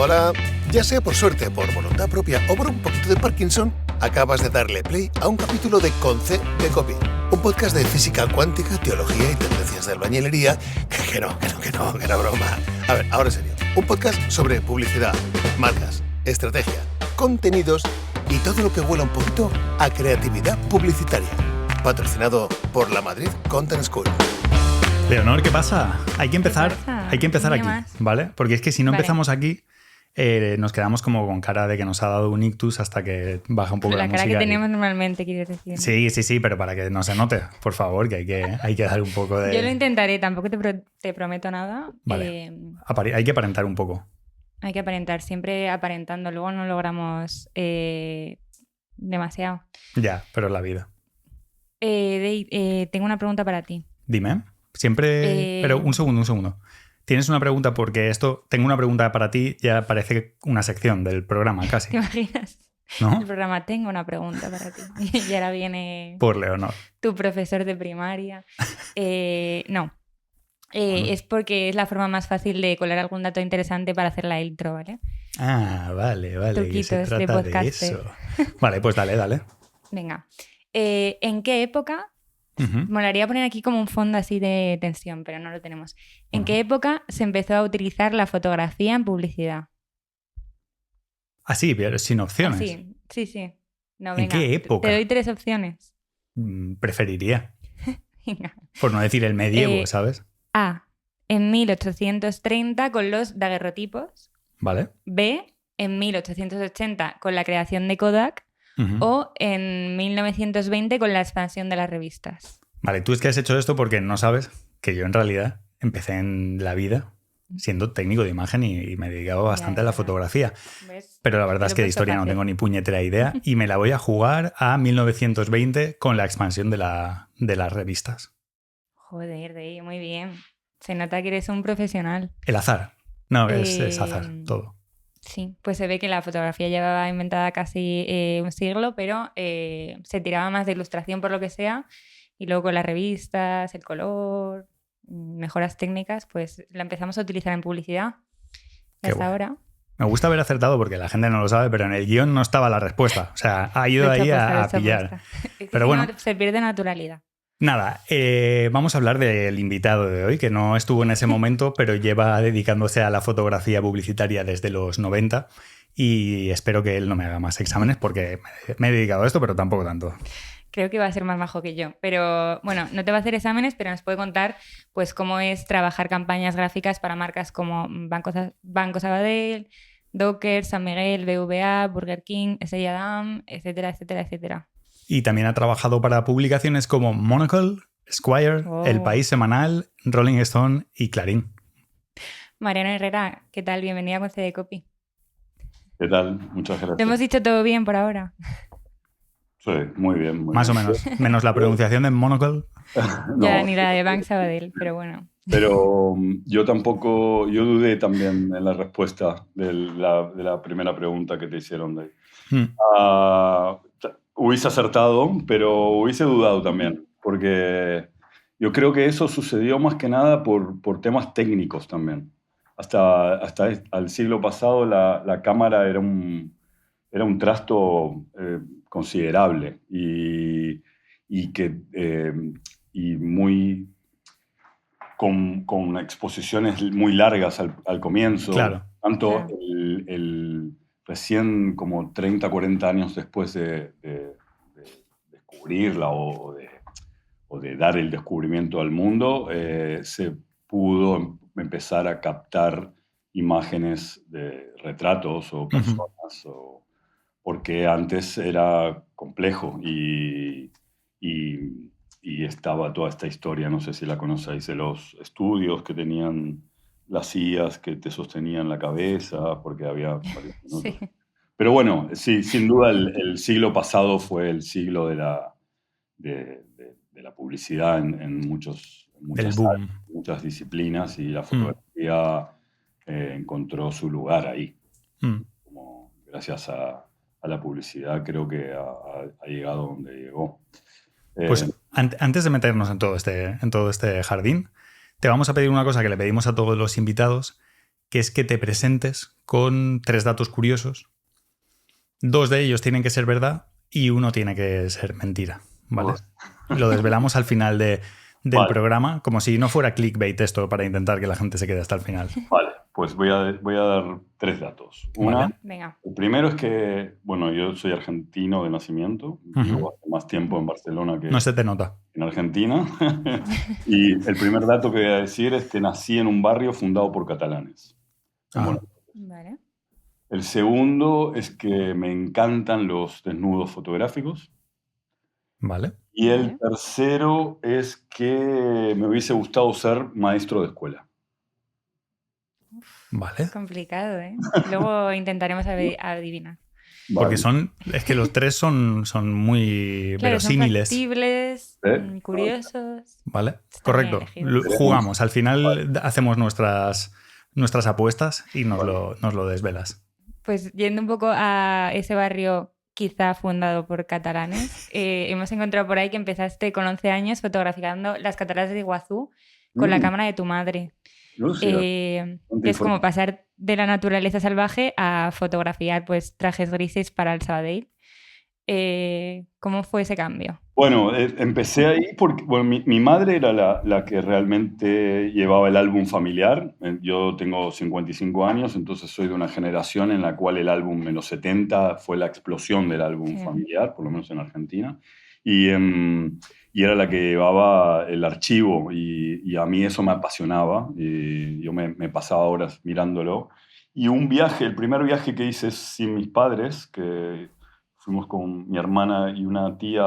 Hola, ya sea por suerte, por voluntad propia o por un poquito de Parkinson, acabas de darle play a un capítulo de Conce de Copy, un podcast de física cuántica, teología y tendencias de albañilería, que no, era broma. A ver, ahora en serio, un podcast sobre publicidad, marcas, estrategia, contenidos y todo lo que huela un poquito a creatividad publicitaria. Patrocinado por la Madrid Content School. Leonor, ¿qué pasa? Hay que empezar aquí, más. ¿vale? Porque es que si no Vale. empezamos aquí, nos quedamos como con cara de que nos ha dado un ictus hasta que baja un poco la La cara música. que tenemos normalmente, quieres decir. Sí, pero para que no se note, por favor, que hay que dar un poco de... Yo lo intentaré, tampoco te prometo nada. Vale. Hay que aparentar un poco. Hay que aparentar, siempre aparentando, luego no logramos demasiado. Ya, pero es la vida. Tengo una pregunta para ti. Dime. Siempre... Pero un segundo. Tienes una pregunta porque tengo una pregunta para ti, ya parece una sección del programa casi. ¿Te imaginas? ¿No? El programa tengo una pregunta para ti. Y ahora viene Por Leonor. tu profesor de primaria. No. Bueno. Es porque es la forma más fácil de colar algún dato interesante para hacer la intro, ¿vale? Ah, vale. Que Truquitos se de trata de podcaster. eso. Vale, pues dale. Venga. ¿En qué época? Ujú. Molaría poner aquí como un fondo así de tensión, pero no lo tenemos. ¿En qué época se empezó a utilizar la fotografía en publicidad? Así, pero sin opciones. Sí. No, ¿En venga, qué época? Te doy 3 opciones. Preferiría. Venga. Por no decir el medievo, ¿sabes? A. En 1830 con los daguerrotipos. Vale. B. En 1880 con la creación de Kodak. Ujú. O en 1920 con la expansión de las revistas. Vale, tú es que has hecho esto porque no sabes que yo en realidad empecé en la vida siendo técnico de imagen y me dedicaba bastante a la fotografía. ¿Ves? Pero la verdad es que de historia no tengo ni puñetera idea y me la voy a jugar a 1920 con la expansión de las revistas. Joder, Dey, muy bien. Se nota que eres un profesional. El azar. No, es azar, todo. Sí, pues se ve que la fotografía llevaba inventada casi un siglo, pero se tiraba más de ilustración por lo que sea, y luego con las revistas, el color, mejoras técnicas, pues la empezamos a utilizar en publicidad. Qué Hasta bueno. ahora. Me gusta haber acertado porque la gente no lo sabe, pero en el guión no estaba la respuesta. O sea, ha ido De hecho, ahí apuesta, a de hecho, pillar. apuesta. Es que Pero si bueno. no, se pierde naturalidad. Nada, vamos a hablar del invitado de hoy, que no estuvo en ese momento, pero lleva dedicándose a la fotografía publicitaria desde los 90 y espero que él no me haga más exámenes porque me he dedicado a esto, pero tampoco tanto. Creo que va a ser más majo que yo. Pero bueno, no te va a hacer exámenes, pero nos puede contar pues cómo es trabajar campañas gráficas para marcas como Banco Sabadell, Docker, San Miguel, BVA, Burger King, S. Adam, etcétera. Y también ha trabajado para publicaciones como Monocle, Esquire, El País Semanal, Rolling Stone y Clarín. Mariano Herrera, ¿qué tal? Bienvenida a Conce de Copy. ¿Qué tal? Muchas gracias. ¿Te hemos dicho todo bien por ahora? Sí, muy bien. Más o menos, menos la pronunciación de Monocle. No, Ya, ni la de Bank Sabadell, pero bueno. pero yo dudé también en la respuesta de la primera pregunta que te hicieron de ahí. Hubiese acertado, pero hubiese dudado también, porque yo creo que eso sucedió más que nada por temas técnicos también. Hasta al siglo pasado la cámara era un trasto considerable y muy con exposiciones muy largas al comienzo. Claro. Tanto recién como 30, 40 años después de descubrirla o de dar el descubrimiento al mundo, se pudo empezar a captar imágenes de retratos o personas, porque antes era complejo y estaba toda esta historia, no sé si la conocéis, de los estudios que tenían las IAs que te sostenían la cabeza, porque había varios minutos. Sí. Pero bueno, sí, sin duda el siglo pasado fue el siglo de la publicidad en muchas áreas, muchas disciplinas, y la fotografía encontró su lugar ahí. Como gracias a la publicidad creo que ha llegado donde llegó. Pues antes de meternos en todo este jardín, te vamos a pedir una cosa que le pedimos a todos los invitados, que es que te presentes con 3 datos curiosos. 2 de ellos tienen que ser verdad y 1 tiene que ser mentira, ¿vale? Lo desvelamos al final del programa, como si no fuera clickbait esto, para intentar que la gente se quede hasta el final. Vale, pues voy a dar 3 datos. Vale. Venga. El primero es que, bueno, yo soy argentino de nacimiento, vivo hace más tiempo en Barcelona que No se te nota. en Argentina. Y el primer dato que voy a decir es que nací en un barrio fundado por catalanes. Vale. El segundo es que me encantan los desnudos fotográficos. Vale. Y el tercero es que me hubiese gustado ser maestro de escuela. Vale. Complicado, ¿eh? Luego intentaremos adivinar. Porque es que los 3 son muy verosímiles. Son factibles, curiosos. Vale, correcto. Jugamos. Al final hacemos nuestras apuestas y nos lo desvelas. Pues yendo un poco a ese barrio quizá fundado por catalanes, hemos encontrado por ahí que empezaste con 11 años fotografiando las cataratas de Iguazú con la cámara de tu madre. Es como pasar de la naturaleza salvaje a fotografiar pues trajes grises para el Sabadell. ¿Cómo fue ese cambio? Bueno, empecé ahí porque mi madre era la que realmente llevaba el álbum familiar. Yo tengo 55 años, entonces soy de una generación en la cual el álbum en los 70 fue la explosión del álbum familiar, por lo menos en Argentina. Y era la que llevaba el archivo y a mí eso me apasionaba. Y yo me pasaba horas mirándolo. Y el primer viaje que hice sin mis padres, que fuimos con mi hermana y una tía,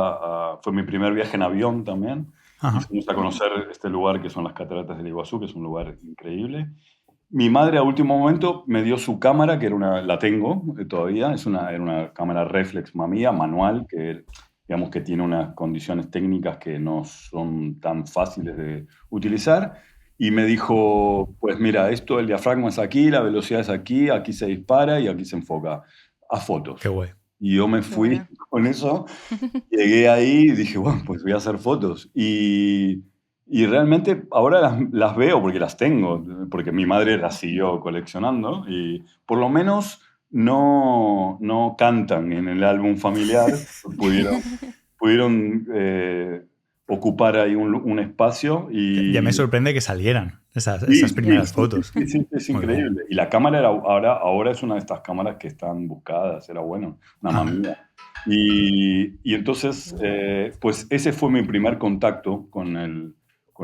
fue mi primer viaje en avión también. Y fuimos a conocer este lugar que son las cataratas del Iguazú, que es un lugar increíble. Mi madre a último momento me dio su cámara, que la tengo todavía, era una cámara reflex mía, manual, que digamos que tiene unas condiciones técnicas que no son tan fáciles de utilizar. Y me dijo, pues mira, el diafragma es aquí, la velocidad es aquí, aquí se dispara y aquí se enfoca. A fotos. Qué guay. Y yo me fui con eso, llegué ahí y dije, bueno, pues voy a hacer fotos. Y realmente ahora las veo porque las tengo, porque mi madre las siguió coleccionando y por lo menos no cantan en el álbum familiar, pudieron ocupar ahí un espacio. Y ya me sorprende que salieran esas primeras fotos. Sí, es increíble. Y la cámara ahora es una de estas cámaras que están buscadas, era bueno, una mamilla. Y entonces, pues ese fue mi primer contacto con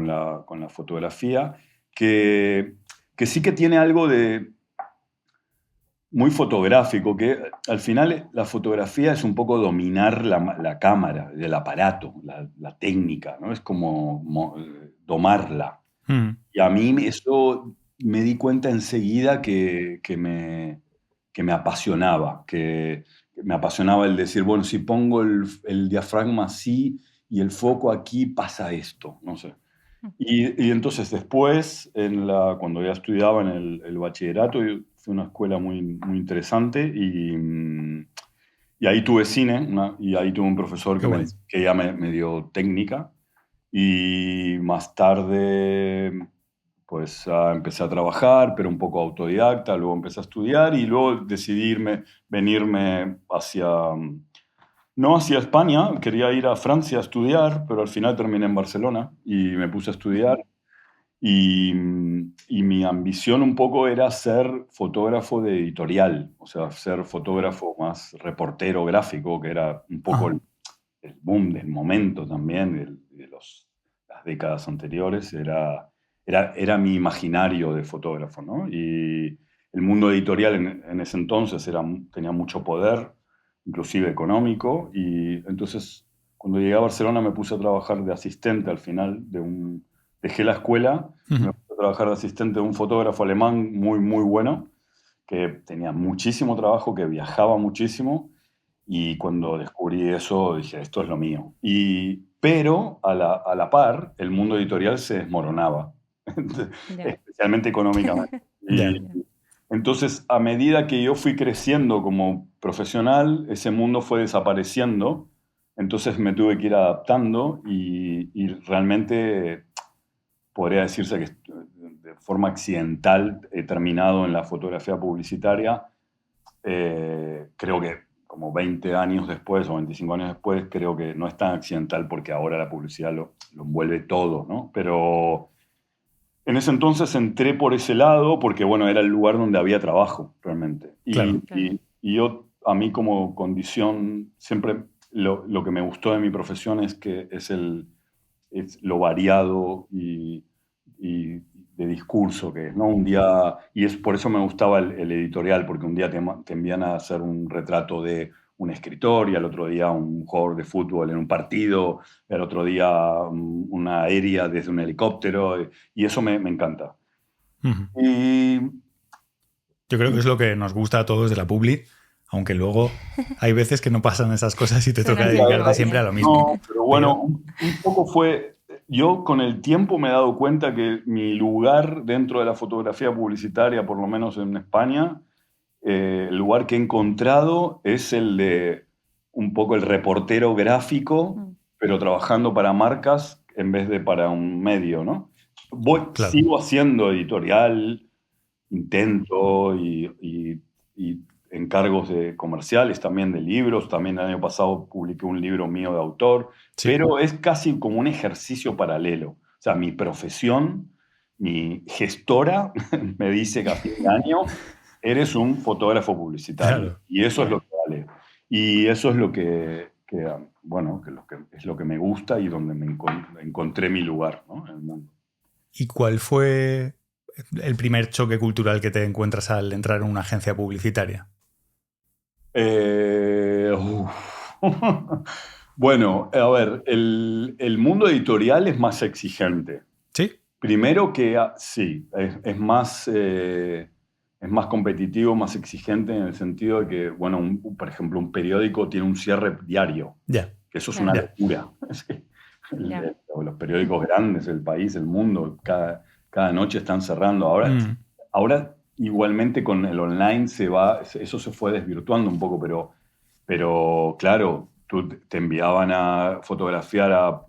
la fotografía, que sí que tiene algo de muy fotográfico, que al final la fotografía es un poco dominar la cámara, el aparato, la técnica, ¿no? Es como domarla. Y a mí eso me di cuenta enseguida que me apasionaba, que me apasionaba el decir, bueno, si pongo el diafragma así y el foco aquí, pasa esto, no sé. Y entonces después, cuando ya estudiaba en el bachillerato, fue una escuela muy, muy interesante y ahí tuve cine, y ahí tuve un profesor que ya me dio técnica. Y más tarde, pues empecé a trabajar, pero un poco autodidacta, luego empecé a estudiar y luego decidí venirme no hacia España, quería ir a Francia a estudiar, pero al final terminé en Barcelona y me puse a estudiar. Y mi ambición un poco era ser fotógrafo de editorial, o sea, ser fotógrafo más reportero gráfico, que era un poco el boom del momento también, de las décadas anteriores, era mi imaginario de fotógrafo, ¿no? Y el mundo editorial en ese entonces tenía mucho poder, inclusive económico, y entonces cuando llegué a Barcelona me puse a trabajar de asistente al final dejé la escuela, me puse a trabajar de asistente de un fotógrafo alemán muy, muy bueno, que tenía muchísimo trabajo, que viajaba muchísimo, y cuando descubrí eso dije, esto es lo mío. Pero a la par, el mundo editorial se desmoronaba, especialmente económicamente. Entonces, a medida que yo fui creciendo como profesional, ese mundo fue desapareciendo, entonces me tuve que ir adaptando y realmente podría decirse que forma accidental he terminado en la fotografía publicitaria. Creo que como 20 años después o 25 años después, creo que no es tan accidental porque ahora la publicidad lo envuelve todo, ¿no? Pero en ese entonces entré por ese lado porque, bueno, era el lugar donde había trabajo realmente. Claro. Y yo, a mí como condición, siempre lo que me gustó de mi profesión es que es lo variado y de discurso que es, ¿no? Un día, y es por eso me gustaba el editorial, porque un día te envían a hacer un retrato de un escritor y al otro día un jugador de fútbol en un partido, y al otro día una aérea desde un helicóptero, y eso me encanta. Uh-huh. Y yo creo que es lo que nos gusta a todos de la publi, aunque luego hay veces que no pasan esas cosas y te toca dedicarte siempre a lo mismo. No, pero bueno, un poco fue... Yo con el tiempo me he dado cuenta que mi lugar dentro de la fotografía publicitaria, por lo menos en España, el lugar que he encontrado es el de un poco el reportero gráfico, pero trabajando para marcas en vez de para un medio, ¿no? Claro. Sigo haciendo editorial, intento y encargos de comerciales, también de libros. También el año pasado publiqué un libro mío de autor, sí. Pero es casi como un ejercicio paralelo. O sea, mi profesión, mi gestora me dice que a fin de año eres un fotógrafo publicitario. Claro. Y eso es lo que vale. Y eso es lo que bueno, es lo que me gusta y donde me encontré mi lugar, ¿no? En el mundo. ¿Y cuál fue el primer choque cultural que te encuentras al entrar en una agencia publicitaria? Bueno, a ver, el mundo editorial es más exigente. ¿Sí? Primero que sí, es más competitivo, más exigente en el sentido de que, bueno, por ejemplo, un periódico tiene un cierre diario. Yeah. Que eso es una locura. Los periódicos grandes, el país, el mundo, cada noche están cerrando. Ahora igualmente con el online eso se fue desvirtuando un poco, pero claro, tú te enviaban a fotografiar a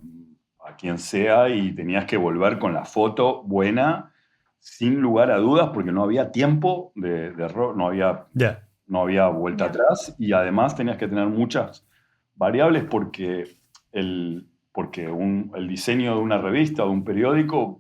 quien sea y tenías que volver con la foto buena, sin lugar a dudas, porque no había tiempo de error, no había vuelta atrás, y además tenías que tener muchas variables porque el diseño de una revista o de un periódico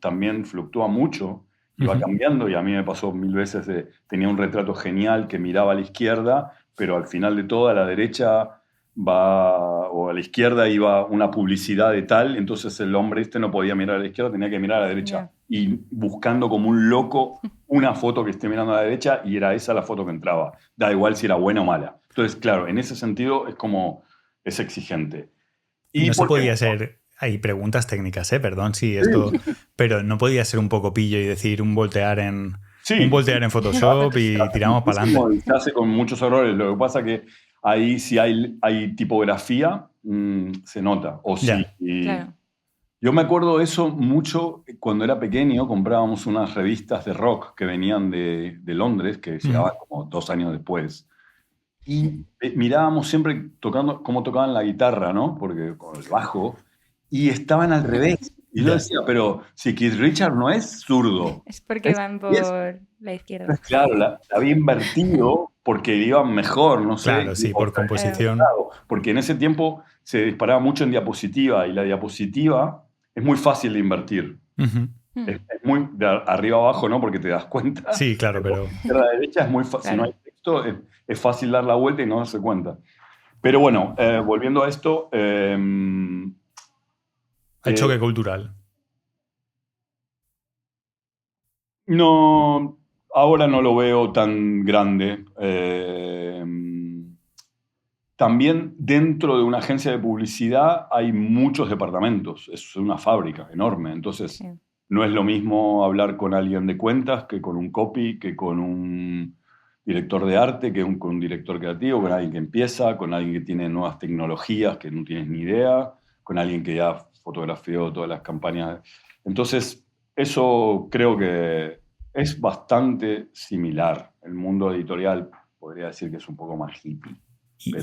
también fluctúa mucho. Y va cambiando, y a mí me pasó 1000 veces tenía un retrato genial que miraba a la izquierda, pero al final de todo a la derecha o a la izquierda iba una publicidad de tal, entonces el hombre no podía mirar a la izquierda, tenía que mirar a la derecha. Yeah. Y buscando como un loco una foto que esté mirando a la derecha, y era esa la foto que entraba. Da igual si era buena o mala. Entonces, claro, en ese sentido es exigente. Y no se podía ser... Hay preguntas técnicas, perdón, sí, esto, pero no podía ser un poco pillo y decir un voltear en Photoshop y tiramos para adelante. Se hace con muchos errores. Lo que pasa que ahí si hay tipografía, se nota. O sí. Claro. Yo me acuerdo de eso mucho cuando era pequeño. Comprábamos unas revistas de rock que venían de Londres, que llegaban como 2 años después. Y mirábamos siempre cómo tocaban la guitarra, ¿no? Porque con el bajo... Y estaban al revés. Y yo decía, pero si Keith Richards no es zurdo. Es porque van por la izquierda. Claro, la había invertido porque iban mejor, no sé. Claro, sí, por composición. Porque en ese tiempo se disparaba mucho en diapositiva, y la diapositiva es muy fácil de invertir. Uh-huh. Es muy de arriba abajo, ¿no? Porque te das cuenta. Sí, claro, pero... La derecha es muy fácil. Claro. Si no hay texto, es fácil dar la vuelta y no darse cuenta. Pero bueno, volviendo a esto... ¿Hay choque cultural? No, ahora no lo veo tan grande. También dentro de una agencia de publicidad hay muchos departamentos. Es una fábrica enorme. Entonces, no es lo mismo hablar con alguien de cuentas que con un copy, que con un director de arte, que con un director creativo, con alguien que empieza, con alguien que tiene nuevas tecnologías que no tienes ni idea, con alguien que ya fotografió todas las campañas. Entonces, eso creo que es bastante similar. El mundo editorial podría decir que es un poco más hippie. Y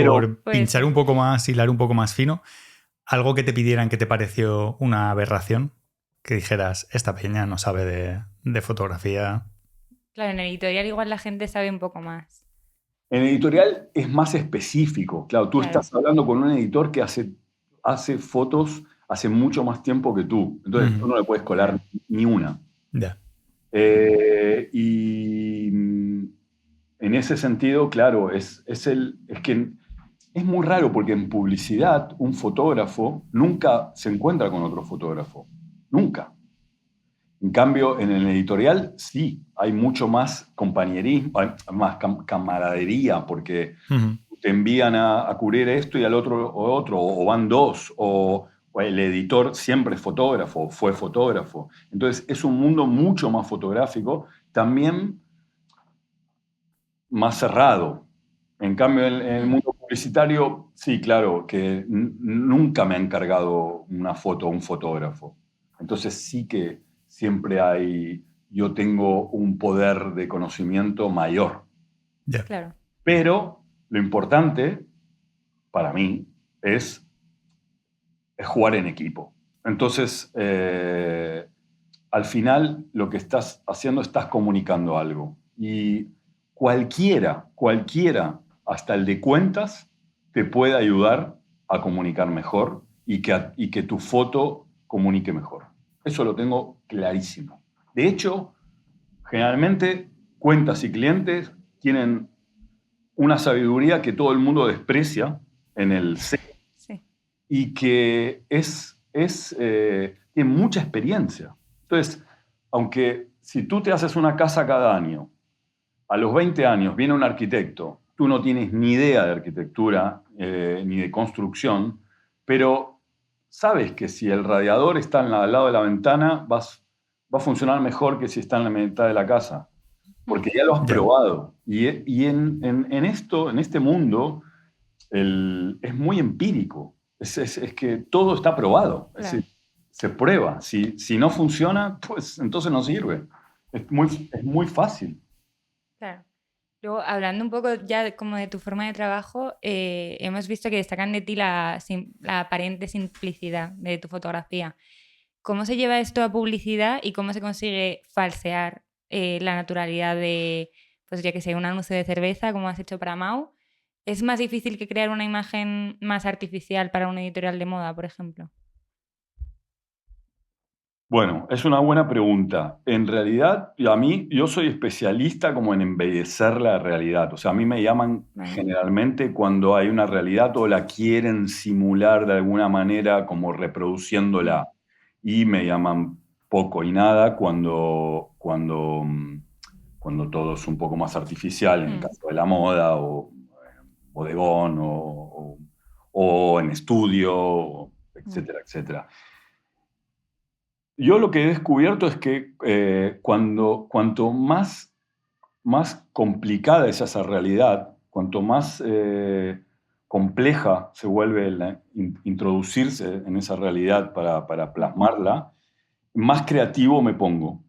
por pinchar un poco más, hilar un poco más fino, ¿algo que te pidieran que te pareció una aberración? que dijeras, esta peña no sabe de fotografía? Claro, en editorial igual la gente sabe un poco más. En editorial es más específico. Claro, tú estás hablando con un editor que hace fotos hace mucho más tiempo que tú. Entonces tú no le puedes colar ni una. Ya. Y en ese sentido, claro, es que es muy raro porque en publicidad un fotógrafo nunca se encuentra con otro fotógrafo. Nunca. En cambio, en el editorial sí, hay mucho más compañerismo, hay más camaradería, porque te envían a cubrir esto y al otro, o van dos, o el editor siempre es fotógrafo, fue fotógrafo. Entonces es un mundo mucho más fotográfico, también más cerrado. En cambio, en el mundo publicitario, sí, claro, que nunca me ha encargado una foto un fotógrafo. Entonces sí que siempre yo tengo un poder de conocimiento mayor. Yeah. Claro. Pero lo importante para mí es jugar en equipo. Entonces, al final lo que estás haciendo, estás comunicando algo. Y cualquiera, hasta el de cuentas, te puede ayudar a comunicar mejor y que tu foto comunique mejor. Eso lo tengo clarísimo. De hecho, generalmente cuentas y clientes tienen una sabiduría que todo el mundo desprecia en el C. Sí. Y que tiene mucha experiencia. Entonces, aunque si tú te haces una casa cada año, a los 20 años viene un arquitecto, tú no tienes ni idea de arquitectura ni de construcción, pero sabes que si el radiador está al lado de la ventana, va a funcionar mejor que si está en la mitad de la casa, porque ya lo has probado. Y en este mundo es muy empírico. Es que todo está probado. Claro. Es decir, se prueba. Si no funciona, pues entonces no sirve. Es muy fácil. Claro. Luego, hablando un poco ya como de tu forma de trabajo, hemos visto que destacan de ti la aparente simplicidad de tu fotografía. ¿Cómo se lleva esto a publicidad y cómo se consigue falsear la naturalidad de, pues ya que sé, un anuncio de cerveza, como has hecho para Mau? ¿Es más difícil que crear una imagen más artificial para un editorial de moda, por ejemplo? Bueno, es una buena pregunta. En realidad, yo soy especialista como en embellecer la realidad. O sea, a mí me llaman generalmente cuando hay una realidad o la quieren simular de alguna manera como reproduciéndola. Y me llaman poco y nada cuando todo es un poco más artificial, en el caso de la moda o bodegón o en estudio, etcétera, etcétera. Yo lo que he descubierto es que cuanto más complicada es esa realidad, cuanto más compleja se vuelve introducirse en esa realidad para plasmarla, más creativo me pongo.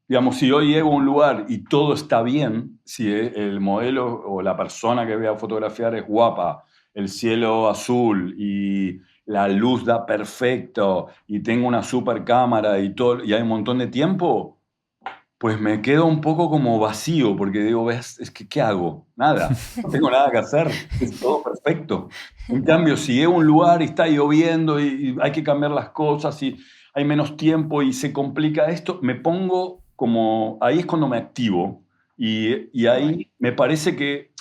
Digamos, si yo llego a un lugar y todo está bien, si el modelo o la persona que voy a fotografiar es guapa, el cielo azul y la luz da perfecto y tengo una super cámara y hay un montón de tiempo, pues me quedo un poco como vacío porque digo, es que ¿qué hago? Nada, no tengo nada que hacer, es todo perfecto. En cambio, si llego a un lugar y está lloviendo y hay que cambiar las cosas y hay menos tiempo y se complica esto, me pongo como, ahí es cuando me activo y ahí me parece que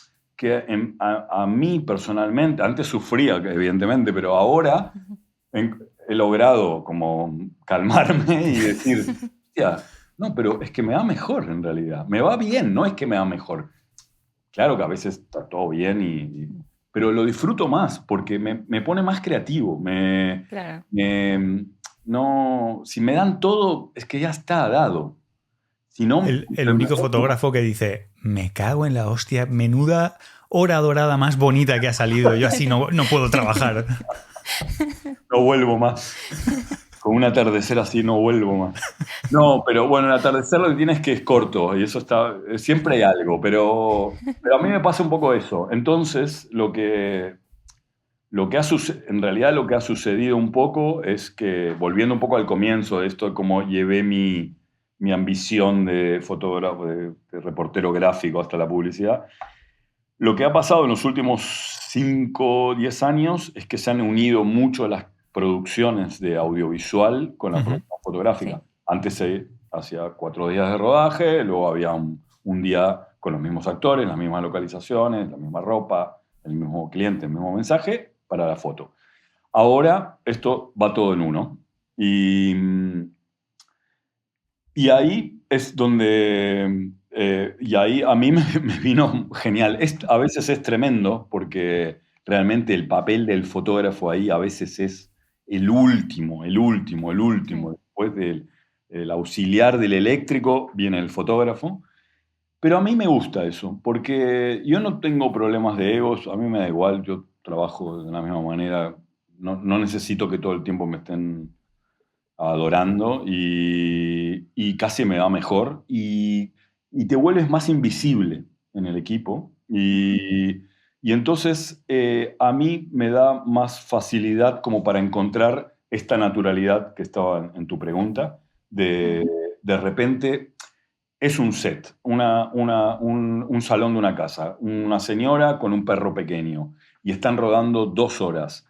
a mí personalmente, antes sufría evidentemente, pero ahora he logrado como calmarme y decir, no, pero es que me va mejor en realidad, me va bien, no es que me va mejor. Claro que a veces está todo bien, pero lo disfruto más porque me pone más creativo, Claro. No, si me dan todo, es que ya está dado. Si no, el único fotógrafo que dice, me cago en la hostia, menuda hora dorada más bonita que ha salido, yo así no puedo trabajar. No vuelvo más. Con un atardecer así no vuelvo más. No, pero bueno, el atardecer lo que tienes es que es corto y eso siempre hay algo, pero a mí me pasa un poco eso. Entonces, lo que En realidad lo que ha sucedido un poco es que, volviendo un poco al comienzo de esto, cómo llevé mi ambición de fotógrafo, de reportero gráfico hasta la publicidad, lo que ha pasado en los últimos 5 o 10 años es que se han unido mucho las producciones de audiovisual con la producción fotográfica. Sí. Antes se hacía 4 días de rodaje, luego había un día con los mismos actores, las mismas localizaciones, la misma ropa, el mismo cliente, el mismo mensaje para la foto. Ahora esto va todo en uno. Y ahí es donde... y ahí a mí me vino genial. A veces es tremendo porque realmente el papel del fotógrafo ahí a veces es el último. Después del auxiliar del eléctrico viene el fotógrafo. Pero a mí me gusta eso, porque yo no tengo problemas de egos, a mí me da igual, yo trabajo de la misma manera, no necesito que todo el tiempo me estén adorando y casi me va mejor y te vuelves más invisible en el equipo y entonces a mí me da más facilidad como para encontrar esta naturalidad que estaba en tu pregunta, de repente... Es un set, un salón de una casa, una señora con un perro pequeño y están rodando 2 horas.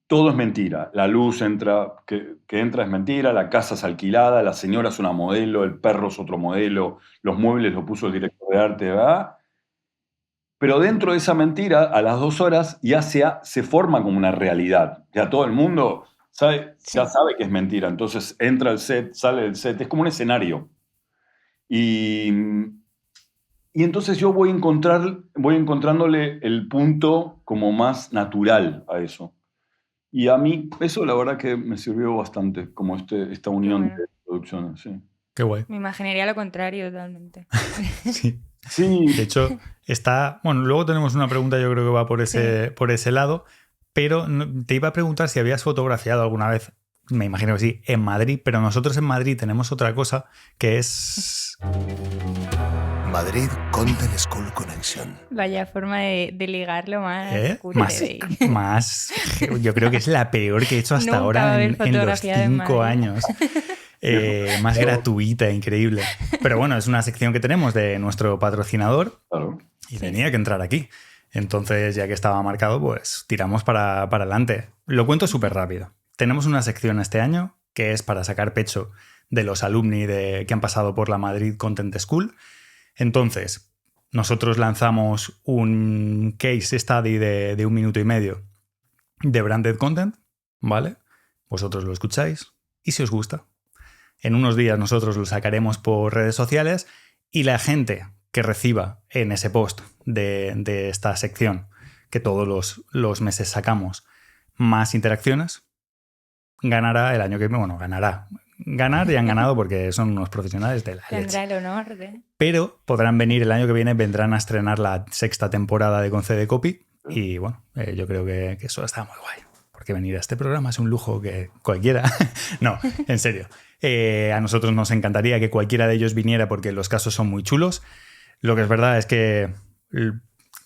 Todo es mentira. La luz que entra es mentira, la casa es alquilada, la señora es una modelo, el perro es otro modelo, los muebles los puso el director de arte, ¿verdad? Pero dentro de esa mentira, a las 2 horas ya se forma como una realidad. Ya todo el mundo ya sabe que es mentira. Entonces entra el set, sale del set, es como un escenario. Y entonces yo voy encontrándole el punto como más natural a eso. Y a mí eso la verdad que me sirvió bastante, como esta unión de producciones. Sí. Qué guay. Me imaginaría lo contrario totalmente. Sí. De hecho, luego tenemos una pregunta, yo creo que va por ese lado, pero te iba a preguntar si habías fotografiado alguna vez. Me imagino que sí, en Madrid, pero nosotros en Madrid tenemos otra cosa que es... Madrid Content School Connection. Vaya forma de ligarlo más... Más... Yo creo que es la peor que he hecho hasta ahora en los 5 años. Más gratuita, increíble. Pero bueno, es una sección que tenemos de nuestro patrocinador y tenía que entrar aquí. Entonces, ya que estaba marcado, pues tiramos para adelante. Lo cuento súper rápido. Tenemos una sección este año que es para sacar pecho de los alumni que han pasado por la Madrid Content School. Entonces, nosotros lanzamos un case study de 1 minuto y medio de branded content, ¿vale? Vosotros lo escucháis y si os gusta. En unos días nosotros lo sacaremos por redes sociales y la gente que reciba en ese post de esta sección, que todos los meses sacamos, más interacciones, ganará el año que viene. Bueno, ganará. Ganar y han ganado porque son unos profesionales de la leche. Tendrá el honor de... Pero podrán venir el año que viene, vendrán a estrenar la 6ª temporada de Concede Copy y bueno, yo creo que eso está muy guay. Porque venir a este programa es un lujo que cualquiera... No, en serio. A nosotros nos encantaría que cualquiera de ellos viniera porque los casos son muy chulos. Lo que es verdad es que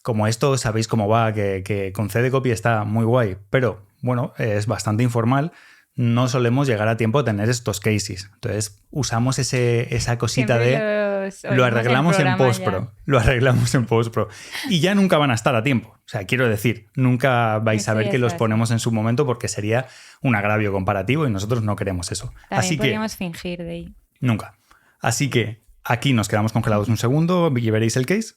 como esto sabéis cómo va, que Concede Copy está muy guay, pero bueno, es bastante informal. No solemos llegar a tiempo a tener estos cases. Entonces usamos esa cosita lo arreglamos en postpro. Lo arreglamos en postpro. Y ya nunca van a estar a tiempo. O sea, quiero decir, nunca vais a ver que los ponemos en su momento porque sería un agravio comparativo y nosotros no queremos eso. También podríamos fingir de ahí. Nunca. Así que aquí nos quedamos congelados un segundo y veréis el case.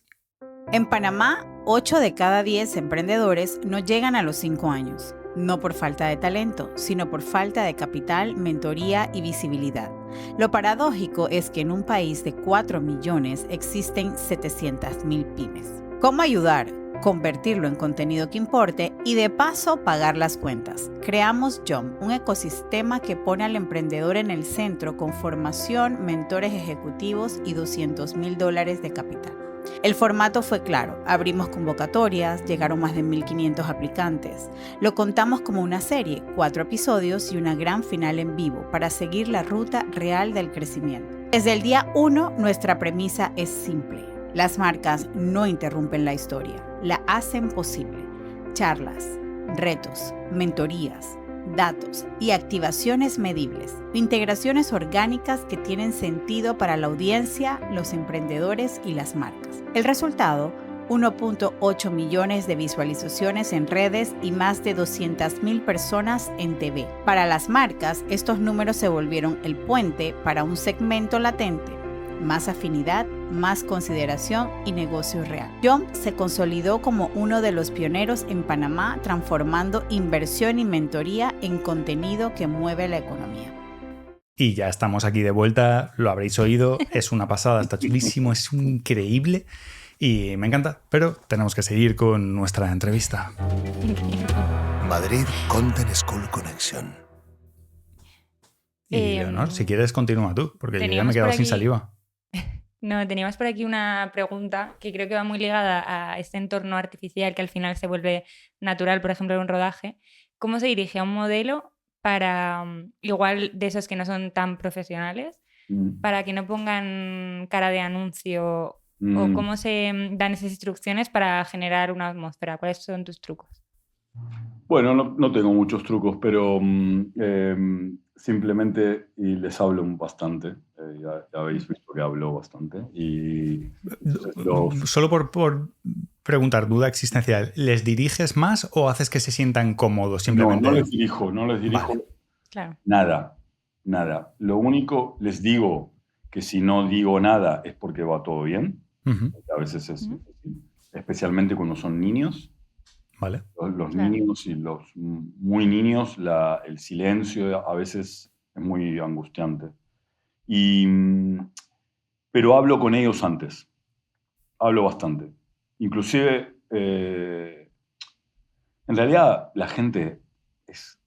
En Panamá, 8 de cada 10 emprendedores no llegan a los 5 años. No por falta de talento, sino por falta de capital, mentoría y visibilidad. Lo paradójico es que en un país de 4 millones existen 700,000 pymes. ¿Cómo ayudar? Convertirlo en contenido que importe y de paso pagar las cuentas. Creamos Jump, un ecosistema que pone al emprendedor en el centro con formación, mentores ejecutivos y $200,000 de capital. El formato fue claro, abrimos convocatorias, llegaron más de 1,500 aplicantes. Lo contamos como una serie, 4 episodios y una gran final en vivo para seguir la ruta real del crecimiento. Desde el día 1, nuestra premisa es simple. Las marcas no interrumpen la historia, la hacen posible. Charlas, retos, mentorías, datos y activaciones medibles. Integraciones orgánicas que tienen sentido para la audiencia, los emprendedores y las marcas. El resultado, 1.8 millones de visualizaciones en redes y más de 200,000 personas en TV. Para las marcas, estos números se volvieron el puente para un segmento latente. Más afinidad, más consideración y negocio real. Jump se consolidó como uno de los pioneros en Panamá, transformando inversión y mentoría en contenido que mueve la economía. Y ya estamos aquí de vuelta, lo habréis oído, es una pasada, está chulísimo, es increíble y me encanta, pero tenemos que seguir con nuestra entrevista. Madrid Content School Connection. Y Leonor, si quieres continúa tú, porque yo ya me he quedado sin saliva. No, teníamos por aquí una pregunta que creo que va muy ligada a este entorno artificial que al final se vuelve natural, por ejemplo, en un rodaje. ¿Cómo se dirige a un modelo para, igual de esos que no son tan profesionales, para que no pongan cara de anuncio? ¿O cómo se dan esas instrucciones para generar una atmósfera? ¿Cuáles son tus trucos? Bueno, no tengo muchos trucos, pero simplemente y les hablo bastante. Ya habéis visto que hablo bastante. Y Solo por preguntar, duda existencial, ¿les diriges más o haces que se sientan cómodos simplemente? No les dirijo Vale. Claro. Nada. Lo único, les digo que si no digo nada es porque va todo bien. A veces es especialmente cuando son niños. Vale. Los niños y los muy niños, el silencio a veces es muy angustiante. Pero hablo con ellos antes. Hablo bastante. Inclusive, en realidad la gente,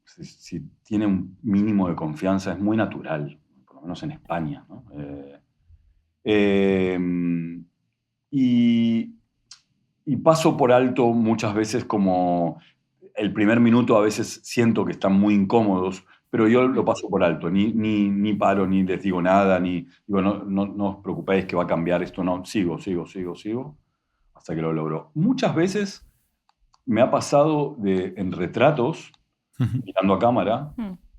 si tiene un mínimo de confianza, es muy natural, por lo menos en España, ¿no? Y paso por alto muchas veces, como el primer minuto a veces siento que están muy incómodos, pero yo lo paso por alto, ni paro, ni les digo nada, ni digo, no os preocupéis que va a cambiar esto, no, sigo, hasta que lo logro. Muchas veces me ha pasado en retratos, mirando a cámara,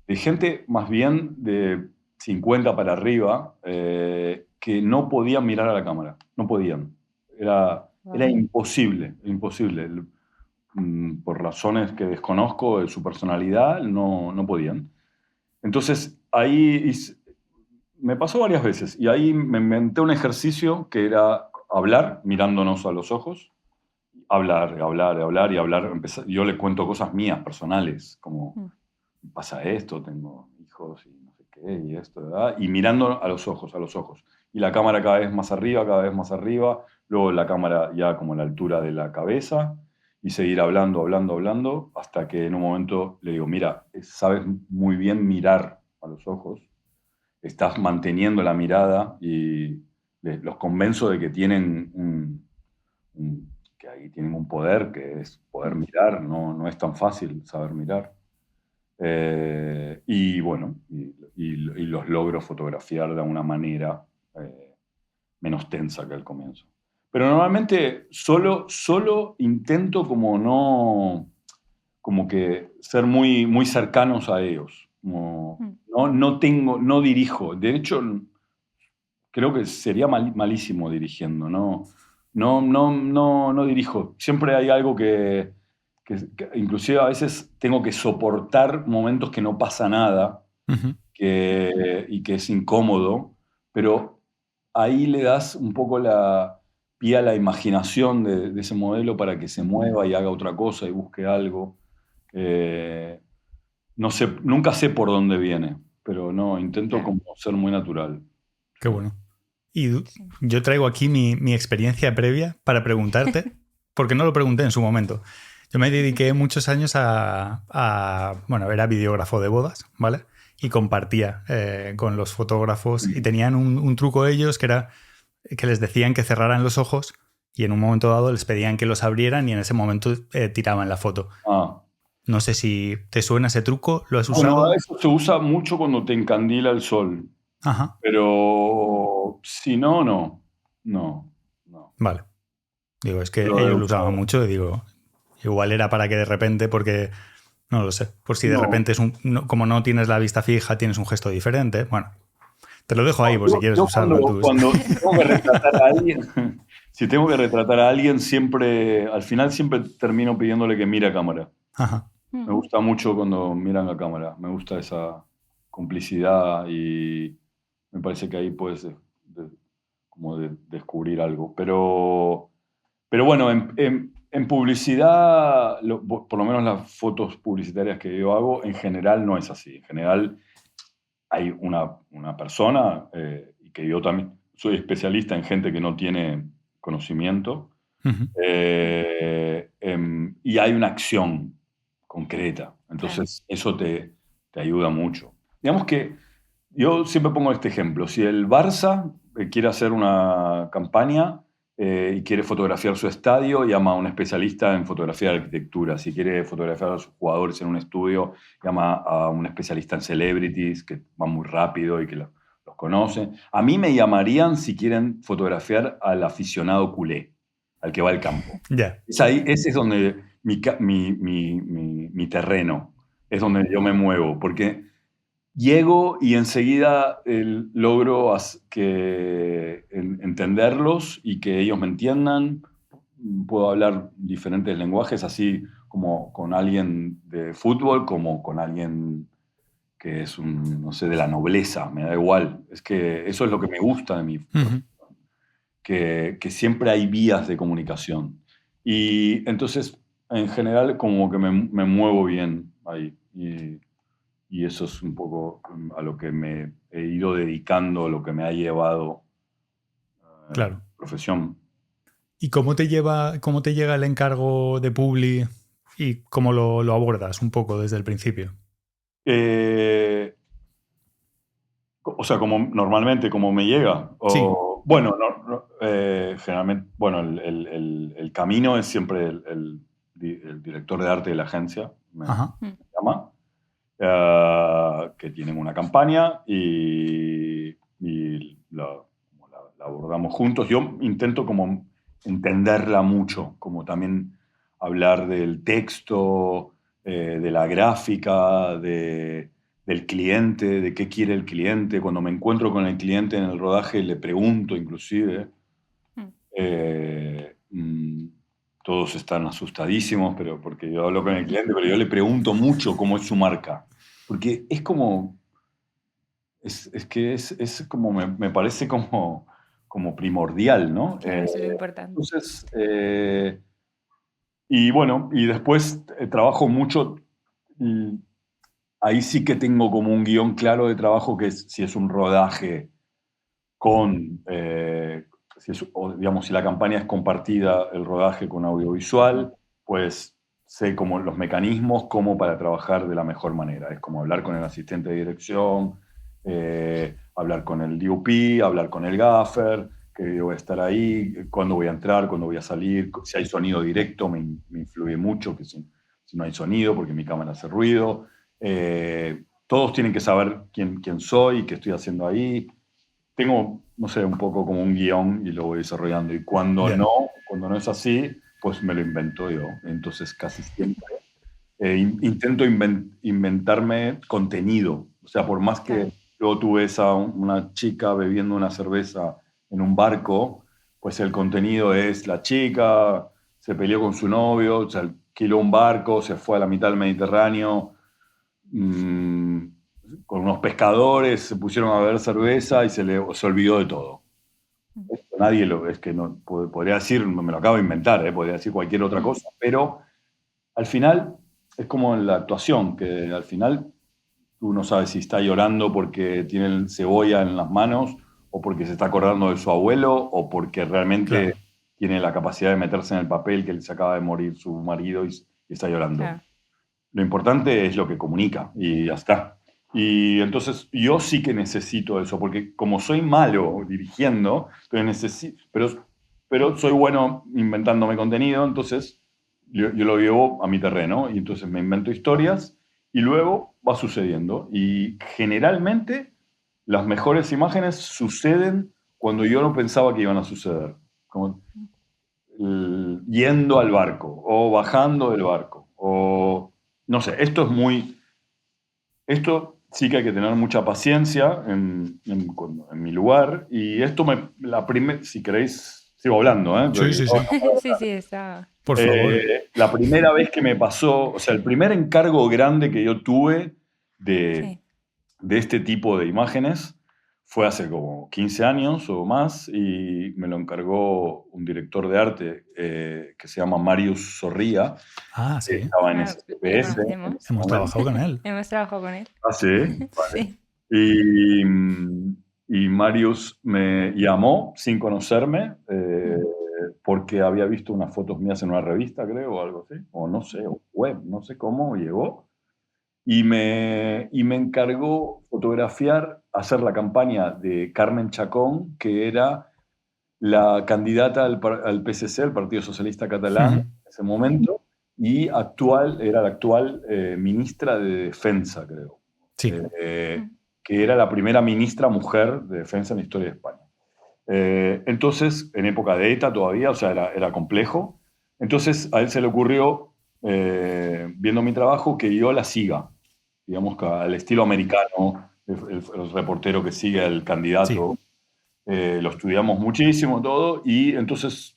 de gente más bien de 50 para arriba, que no podían mirar a la cámara, no podían. Era imposible. Por razones que desconozco de su personalidad, no podían. Entonces, ahí me pasó varias veces, y ahí me inventé un ejercicio que era hablar mirándonos a los ojos, hablar. Yo le cuento cosas mías, personales, como pasa esto, tengo hijos y no sé qué, y esto, ¿verdad? Y mirando a los ojos. Y la cámara cada vez más arriba, luego la cámara ya como a la altura de la cabeza, y seguir hablando, hasta que en un momento le digo, mira, sabes muy bien mirar a los ojos, estás manteniendo la mirada, y los convenzo de que tienen que ahí tienen un poder, que es poder mirar, no es tan fácil saber mirar. Y bueno, y los logro fotografiar de una manera menos tensa que al comienzo. Pero normalmente solo intento como que ser muy, muy cercanos a ellos. No dirijo. De hecho, creo que sería malísimo dirigiendo. No dirijo. Siempre hay algo que inclusive a veces tengo que soportar momentos que no pasa nada, y que es incómodo, pero ahí le das un poco la pie a la imaginación de ese modelo para que se mueva y haga otra cosa y busque algo. No sé, nunca sé por dónde viene, pero intento como ser muy natural. Qué bueno. Y yo traigo aquí mi experiencia previa para preguntarte, porque no lo pregunté en su momento. Yo me dediqué muchos años era videógrafo de bodas, ¿vale? Y compartía con los fotógrafos, y tenían un truco ellos que era que les decían que cerraran los ojos y en un momento dado les pedían que los abrieran y en ese momento tiraban la foto. No sé si te suena ese truco, ¿lo has usado? Bueno, eso se usa mucho cuando te encandila el sol. Ajá. Pero si no. Vale. Digo, es que ellos lo usaban mucho y digo, Igual era para que de repente, porque no lo sé, por si de repente como no tienes la vista fija, tienes un gesto diferente. Bueno, te lo dejo ahí por si quieres usarlo. Cuando tengo que retratar a alguien, si tengo que retratar a alguien, al final siempre termino pidiéndole que mire a cámara. Ajá. Me gusta mucho cuando miran a cámara, me gusta esa complicidad y me parece que ahí puedes como descubrir algo. Pero bueno, en publicidad, por lo menos las fotos publicitarias que yo hago, en general no es así. En general hay una persona, y que yo también soy especialista en gente que no tiene conocimiento, y hay una acción concreta. Entonces, eso te ayuda mucho. Digamos que yo siempre pongo este ejemplo. Si el Barça quiere hacer una campaña y quiere fotografiar su estadio, llama a un especialista en fotografía de arquitectura. Si quiere fotografiar a sus jugadores en un estudio, llama a un especialista en celebrities, que va muy rápido y que los conoce. A mí me llamarían si quieren fotografiar al aficionado culé, al que va al campo. Yeah. Ese es donde mi terreno, es donde yo me muevo, porque llego y enseguida logro entenderlos y que ellos me entiendan. Puedo hablar diferentes lenguajes, así como con alguien de fútbol, como con alguien que es no sé, de la nobleza, me da igual. Es que eso es lo que me gusta de mi profesión, que siempre hay vías de comunicación. Y entonces, en general, como que me muevo bien ahí. Y eso es un poco a lo que me he ido dedicando, lo que me ha llevado claro. Profesión. ¿Y cómo te llega el encargo de Publi y cómo lo abordas un poco desde el principio? O sea, normalmente, ¿cómo me llega? Sí. Bueno, generalmente, bueno, el camino es siempre el director de arte de la agencia, me llama. Que tienen una campaña y la abordamos juntos. Yo intento como entenderla mucho, como también hablar del texto, de la gráfica, del cliente, de qué quiere el cliente. Cuando me encuentro con el cliente en el rodaje le pregunto inclusive. Todos están asustadísimos, pero porque yo hablo con el cliente, pero yo le pregunto mucho cómo es su marca. Porque es como, es como, me parece como primordial, ¿no? Claro, eso es lo importante. Entonces, y bueno, y después trabajo mucho, ahí sí que tengo como un guión claro de trabajo, que es si es un rodaje con, digamos, si la campaña es compartida, el rodaje con audiovisual, pues sé como los mecanismos como para trabajar de la mejor manera. Es como hablar con el asistente de dirección, hablar con el DOP, hablar con el gaffer, que yo voy a estar ahí, cuándo voy a entrar, cuándo voy a salir, si hay sonido directo me influye mucho, que si no hay sonido porque mi cámara hace ruido. Todos tienen que saber quién soy, qué estoy haciendo ahí. Tengo, no sé, un poco como un guión y lo voy desarrollando. Y cuando no es así, pues me lo invento yo. Entonces casi siempre intento inventarme contenido. O sea, por más que luego tú ves a una chica bebiendo una cerveza en un barco, pues el contenido es la chica se peleó con su novio, se alquiló un barco, se fue a la mitad del Mediterráneo, con unos pescadores, se pusieron a beber cerveza y se olvidó de todo. Nadie es que no podría decir, me lo acabo de inventar, podría decir cualquier otra cosa, pero al final es como en la actuación, que al final tú no sabes si está llorando porque tiene cebolla en las manos o porque se está acordando de su abuelo o porque realmente tiene la capacidad de meterse en el papel que se acaba de morir su marido y está llorando. Claro. Lo importante es lo que comunica y ya está. Y entonces yo sí que necesito eso, porque como soy malo dirigiendo, pero soy bueno inventándome contenido, entonces yo lo llevo a mi terreno y entonces me invento historias y luego va sucediendo. Y generalmente las mejores imágenes suceden cuando yo no pensaba que iban a suceder. yendo al barco o bajando del barco. O, no sé, esto sí que hay que tener mucha paciencia en mi lugar. Y esto si queréis, sigo hablando, ¿eh? Sí. Sí, está. Por favor. La primera vez que me pasó, o sea, el primer encargo grande que yo tuve de este tipo de imágenes fue hace como 15 años o más, y me lo encargó un director de arte que se llama Marius Zorrilla. Sí. Estaba en SPS. Hemos trabajado con él. Hemos trabajado con él. Ah, sí. Vale. Sí. Y Marius me llamó sin conocerme porque había visto unas fotos mías en una revista, creo, o algo así, o no sé, o web, no sé cómo llegó. Y me encargó fotografiar, hacer la campaña de Carmen Chacón, que era la candidata al PSC, el Partido Socialista Catalán, en ese momento, y era la actual ministra de Defensa, creo. Sí. Que era la primera ministra mujer de Defensa en la historia de España. Entonces, en época de ETA todavía, o sea, era complejo. Entonces, a él se le ocurrió, viendo mi trabajo, que yo la siga, digamos, al estilo americano, el reportero que sigue al candidato. Sí. Lo estudiamos muchísimo todo, y entonces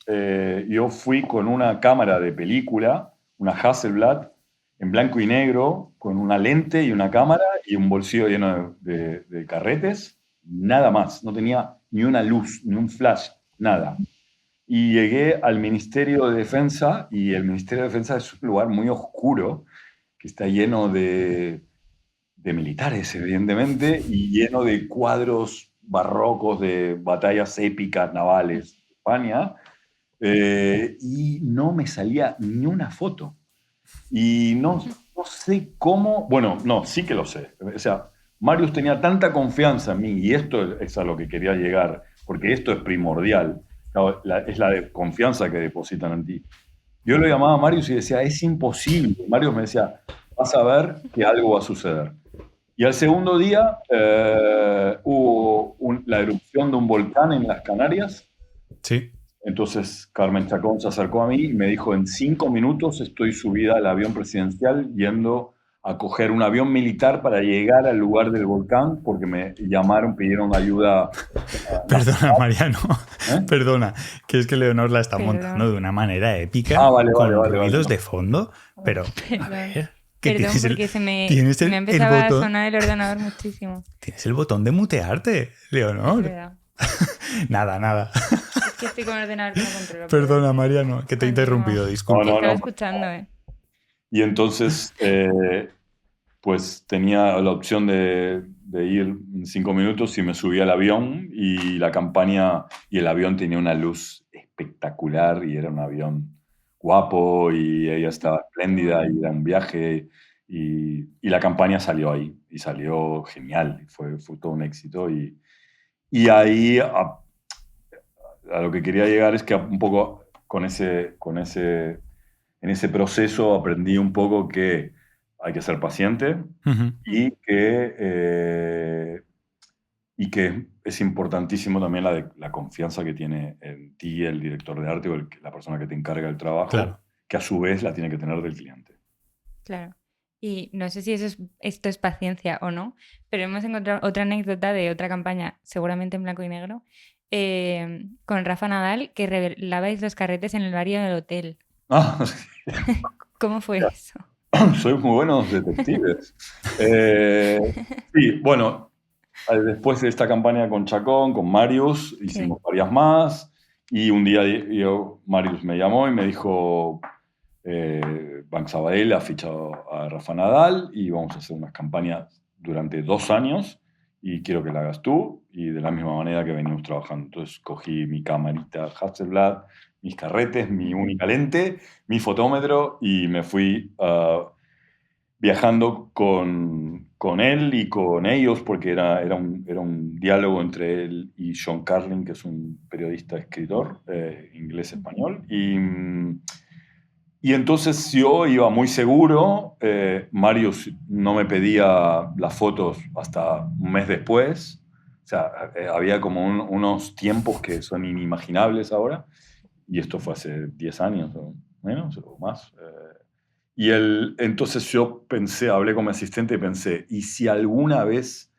yo fui con una cámara de película, una Hasselblad, en blanco y negro, con una lente y una cámara y un bolsillo lleno de carretes, nada más, no tenía ni una luz, ni un flash, nada. Y llegué al Ministerio de Defensa, y el Ministerio de Defensa es un lugar muy oscuro, que está lleno de militares, evidentemente, y lleno de cuadros barrocos de batallas épicas navales de España, y no me salía ni una foto. Y no sé cómo, bueno, no, sí que lo sé. O sea, Marius tenía tanta confianza en mí, y esto es a lo que quería llegar, porque esto es primordial, es la confianza que depositan en ti. Yo lo llamaba a Marius y decía, es imposible. Marius me decía, vas a ver que algo va a suceder. Y al segundo día hubo la erupción de un volcán en las Canarias. Sí. Entonces Carmen Chacón se acercó a mí y me dijo, en 5 minutos estoy subida al avión presidencial yendo a coger un avión militar para llegar al lugar del volcán, porque me llamaron, pidieron ayuda. Perdona, Mariano. Perdona, que es que Leonor la está montando de una manera épica, con ruidos de fondo, pero a ver... Perdón, porque me ha empezado a sonar el ordenador muchísimo. Tienes el botón de mutearte, Leonor. Nada. Es que estoy con el ordenador que no controlo. Perdona, Mariano, que te he interrumpido, disculpa. No. Estaba escuchando, Y entonces, pues tenía la opción de ir en 5 minutos y me subí al avión, y la campaña, y el avión tenía una luz espectacular, y era un avión guapo, y ella estaba espléndida, y era un viaje, y la campaña salió ahí, y salió genial, y fue todo un éxito, y ahí a lo que quería llegar es que un poco en ese proceso aprendí un poco que hay que ser paciente, y que es importantísimo también la confianza que tiene en ti el director de arte, o la persona que te encarga el trabajo, claro, que a su vez la tiene que tener del cliente. Claro. Y no sé si esto es paciencia o no, pero hemos encontrado otra anécdota de otra campaña, seguramente en blanco y negro, con Rafa Nadal, que revelabais los carretes en el barrio del hotel. Sí. ¿Cómo fue eso? Sois muy buenos detectives. Sí, bueno... Después de esta campaña con Chacón, con Marius, hicimos varias más, y un día Marius me llamó y me dijo, Banc Sabadell ha fichado a Rafa Nadal y vamos a hacer unas campañas durante 2 años, y quiero que la hagas tú, y de la misma manera que venimos trabajando. Entonces cogí mi camarita Hasselblad, mis carretes, mi única lente, mi fotómetro, y me fui viajando con él y con ellos, porque era un diálogo entre él y Sean Carlin, que es un periodista, escritor inglés-español. Y entonces yo iba muy seguro. Marius no me pedía las fotos hasta un mes después. O sea, había como unos tiempos que son inimaginables ahora. y esto fue hace 10 años o menos o más. Entonces yo hablé con mi asistente y pensé, ¿y si alguna vez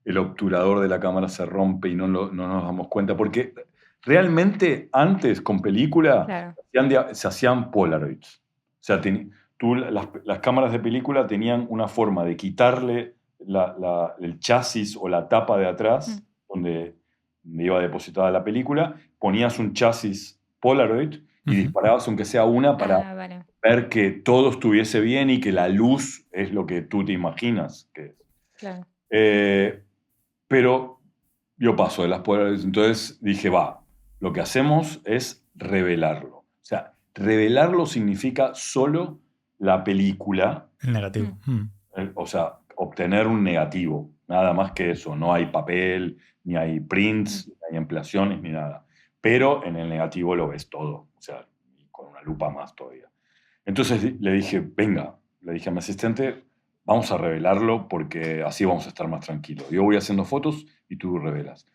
el obturador de la cámara se rompe y no nos damos cuenta? Porque realmente antes con película se hacían Polaroids. O sea, las cámaras de película tenían una forma de quitarle el chasis o la tapa de atrás, donde iba depositada la película, ponías un chasis Polaroid y disparabas aunque sea una para ver que todo estuviese bien y que la luz es lo que tú te imaginas que es. Claro. Pero yo paso de las Polaroids, entonces dije, lo que hacemos es revelarlo. O sea, revelarlo significa solo la película. El negativo. O sea, obtener un negativo. Nada más que eso. No hay papel, ni hay prints, ni hay ampliaciones, ni nada. Pero en el negativo lo ves todo. O sea, con una lupa más todavía. Entonces le dije, le dije a mi asistente, vamos a revelarlo porque así vamos a estar más tranquilos. Yo voy haciendo fotos y tú revelas.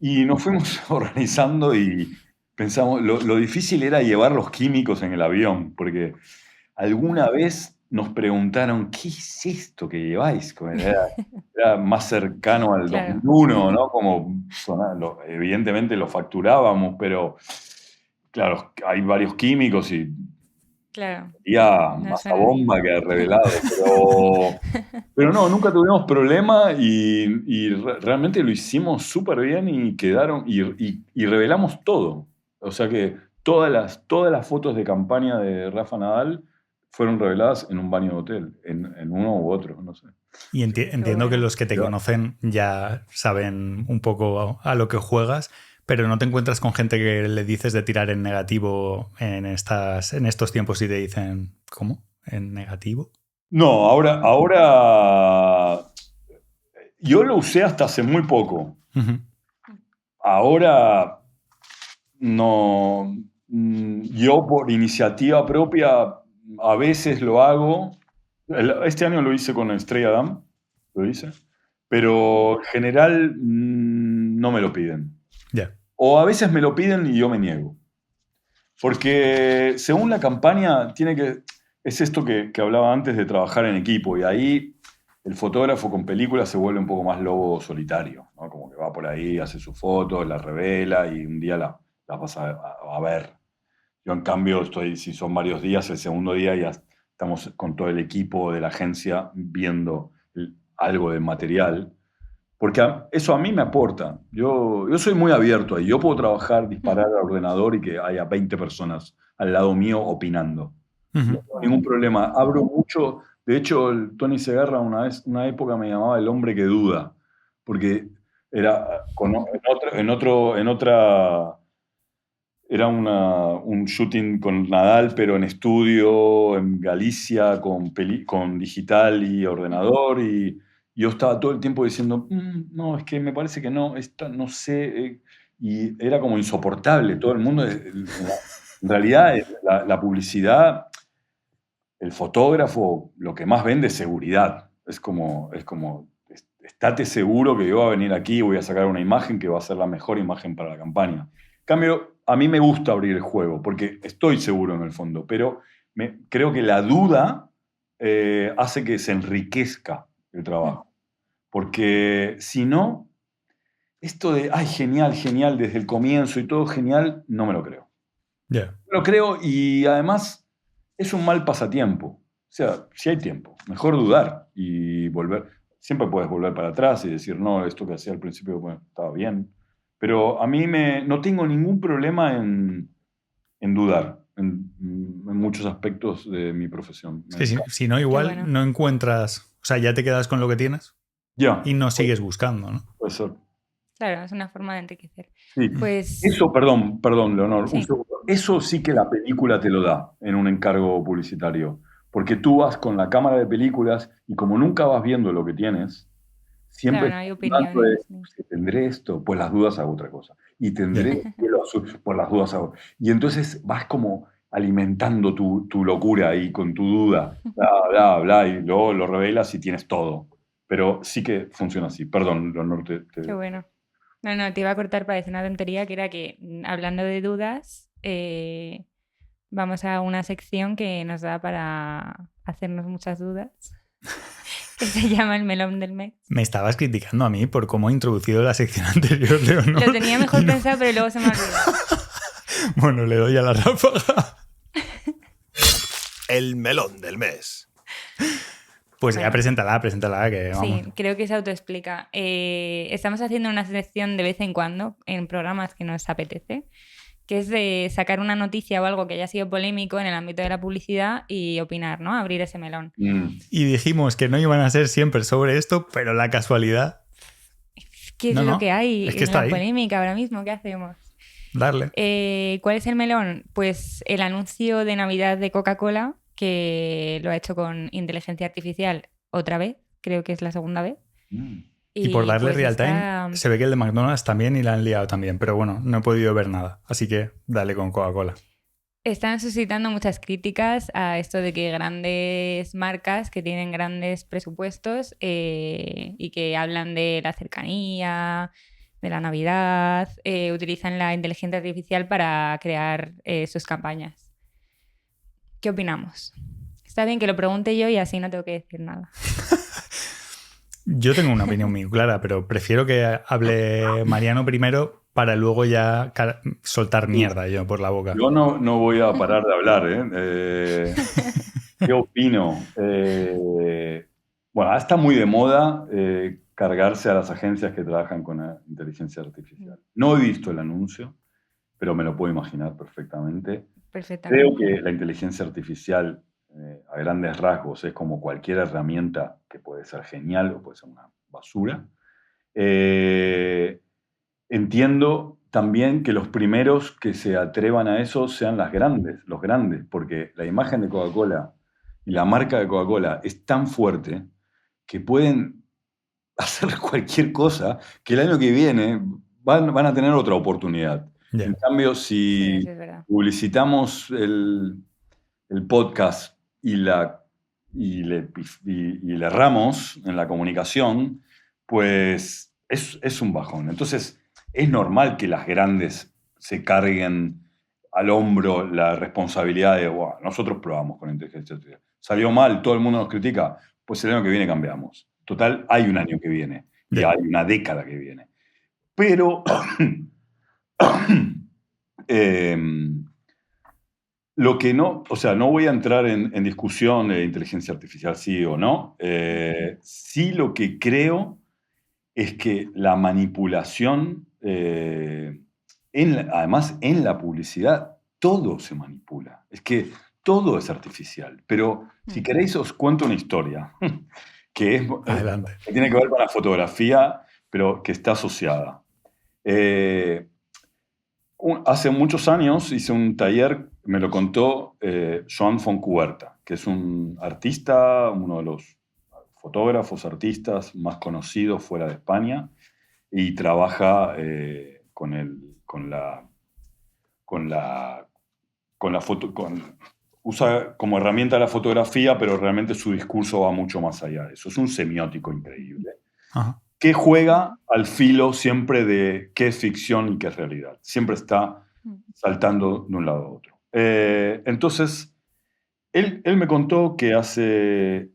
Y nos fuimos organizando y pensamos, lo difícil era llevar los químicos en el avión, porque alguna vez nos preguntaron, ¿qué es esto que lleváis? Era más cercano al 2001, ¿no? Como, evidentemente lo facturábamos, pero claro, hay varios químicos y más a bomba que revelado. Pero no, nunca tuvimos problema y realmente lo hicimos súper bien y quedaron, y revelamos todo. O sea que todas las fotos de campaña de Rafa Nadal fueron reveladas en un baño de hotel, en uno u otro, no sé. Y entiendo que los que te conocen ya saben un poco a lo que juegas, pero no te encuentras con gente que le dices de tirar en negativo en estos tiempos y te dicen, ¿cómo? ¿En negativo? No, ahora yo lo usé hasta hace muy poco. Ahora no, yo por iniciativa propia a veces lo hago. Este año lo hice con Estrella Damm, pero en general no me lo piden. O a veces me lo piden y yo me niego. Porque según la campaña es esto que hablaba antes de trabajar en equipo, y ahí el fotógrafo con película se vuelve un poco más lobo solitario, ¿no? Como que va por ahí, hace sus fotos, las revela y un día las vas a ver. Yo, en cambio, si son varios días, el segundo día ya estamos con todo el equipo de la agencia viendo algo de material, porque eso a mí me aporta. Yo soy muy abierto ahí. Yo puedo trabajar, disparar al ordenador y que haya 20 personas al lado mío opinando. No tengo ningún problema. Abro mucho. De hecho, Tony Segarra una época me llamaba el hombre que duda, porque era era un shooting con Nadal, pero en estudio, en Galicia, con digital y ordenador, y yo estaba todo el tiempo diciendo, no, es que me parece que no, no sé, y era como insoportable. Todo el mundo, en realidad, la publicidad, el fotógrafo, lo que más vende es seguridad. Es como, estate seguro que yo voy a venir aquí y voy a sacar una imagen que va a ser la mejor imagen para la campaña. En cambio, a mí me gusta abrir el juego porque estoy seguro en el fondo, pero creo que la duda hace que se enriquezca el trabajo. Porque si no, esto de, genial, desde el comienzo y todo genial, no me lo creo. No lo creo, y además es un mal pasatiempo. O sea, si hay tiempo, mejor dudar y volver. Siempre puedes volver para atrás y decir, no, esto que hacía al principio estaba bien. Pero a mí no tengo ningún problema en dudar en muchos aspectos de mi profesión. Sí, si no, igual no encuentras, o sea, ya te quedas con lo que tienes y no sigues buscando, ¿no? Puede ser. Claro, es una forma de enriquecer. Sí. Pues... Eso, perdón, Leonor, un segundo. Eso sí que la película te lo da en un encargo publicitario. Porque tú vas con la cámara de películas y como nunca vas viendo lo que tienes, siempre no hay opiniones. ¿Tendré esto? Pues las dudas hago otra cosa. Y tendré cielo azul, pues las dudas hago. Y entonces vas como alimentando tu locura ahí con tu duda, bla, y luego lo revelas y tienes todo. Pero sí que funciona así. Perdón, Leonor, Qué bueno. No, te iba a cortar para decir una tontería, que era que, hablando de dudas, vamos a una sección que nos da para hacernos muchas dudas, que se llama el melón del mes. Me estabas criticando a mí por cómo he introducido la sección anterior, Leonor. Lo tenía mejor pensado, pero luego se me olvidó. Bueno, le doy a la ráfaga. El melón del mes. Pues ya, preséntala, que vamos. Sí, creo que se autoexplica. Estamos haciendo una sección de vez en cuando en programas que nos apetece, que es de sacar una noticia o algo que haya sido polémico en el ámbito de la publicidad y opinar, ¿no? Abrir ese melón. Y dijimos que no iban a ser siempre sobre esto, pero la casualidad... ¿Qué es lo que hay? Es que está la ahí. Polémica ahora mismo, ¿qué hacemos? Darle. ¿Cuál es el melón? Pues el anuncio de Navidad de Coca-Cola, que lo ha hecho con inteligencia artificial otra vez, creo que es la segunda vez. Y por darle pues real time, se ve que el de McDonald's también y la han liado también, pero bueno, no he podido ver nada, así que dale con Coca-Cola. Están suscitando muchas críticas a esto de que grandes marcas que tienen grandes presupuestos y que hablan de la cercanía, de la Navidad, utilizan la inteligencia artificial para crear sus campañas. ¿Qué opinamos? Está bien que lo pregunte yo y así no tengo que decir nada. Yo tengo una opinión muy clara, pero prefiero que hable Mariano primero para luego ya soltar mierda yo por la boca. Yo no voy a parar de hablar, ¿Qué opino? Bueno, está muy de moda cargarse a las agencias que trabajan con la inteligencia artificial. No he visto el anuncio, pero me lo puedo imaginar perfectamente. Creo que la inteligencia artificial, a grandes rasgos, es como cualquier herramienta que puede ser genial o puede ser una basura. Entiendo también que los primeros que se atrevan a eso sean los grandes, porque la imagen de Coca-Cola y la marca de Coca-Cola es tan fuerte que pueden hacer cualquier cosa que el año que viene van a tener otra oportunidad. Yeah. En cambio, si publicitamos el podcast y le erramos en la comunicación, pues es un bajón. Entonces, es normal que las grandes se carguen al hombro la responsabilidad de nosotros probamos con inteligencia artificial. Salió mal, todo el mundo nos critica, pues el año que viene cambiamos. Total, hay un año que viene y hay una década que viene. Pero lo que no, o sea, no voy a entrar en discusión de inteligencia artificial sí o no. Sí, lo que creo es que la manipulación, además en la publicidad, todo se manipula. Es que todo es artificial. Pero si queréis os cuento una historia que tiene que ver con la fotografía, pero que está asociada. Hace muchos años hice un taller, me lo contó Joan Fontcuberta, que es un artista, uno de los fotógrafos, artistas más conocidos fuera de España, y trabaja usa como herramienta la fotografía, pero realmente su discurso va mucho más allá de eso. Es un semiótico increíble. Ajá. Que juega al filo siempre de qué es ficción y qué es realidad. Siempre está saltando de un lado a otro. Entonces, él me contó que hace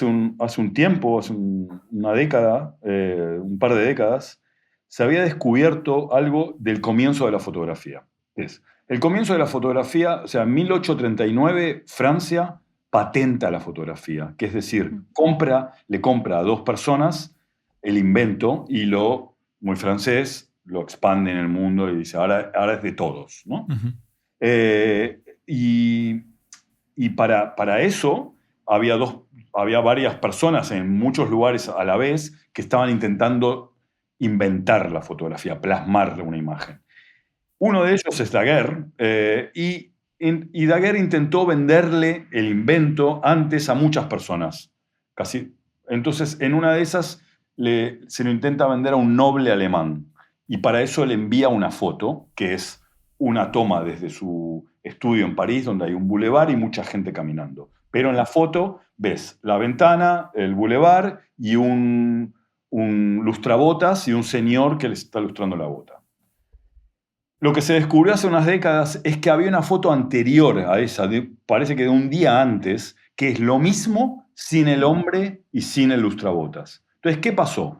un tiempo, hace una década, un par de décadas, se había descubierto algo del comienzo de la fotografía. El comienzo de la fotografía, o sea, en 1839, Francia patenta la fotografía, que es decir, le compra a dos personas el invento y muy francés, lo expande en el mundo y dice, ahora es de todos, ¿no? Y para eso había varias personas en muchos lugares a la vez que estaban intentando inventar la fotografía, plasmar una imagen. Uno de ellos es Daguerre, y Daguerre intentó venderle el invento antes a muchas personas. Entonces, en una de esas se lo intenta vender a un noble alemán, y para eso le envía una foto, que es una toma desde su estudio en París, donde hay un bulevar y mucha gente caminando. Pero en la foto ves la ventana, el bulevar y un lustrabotas y un señor que le está lustrando la bota. Lo que se descubrió hace unas décadas es que había una foto anterior a esa, parece que de un día antes, que es lo mismo sin el hombre y sin el lustrabotas. Entonces, ¿qué pasó?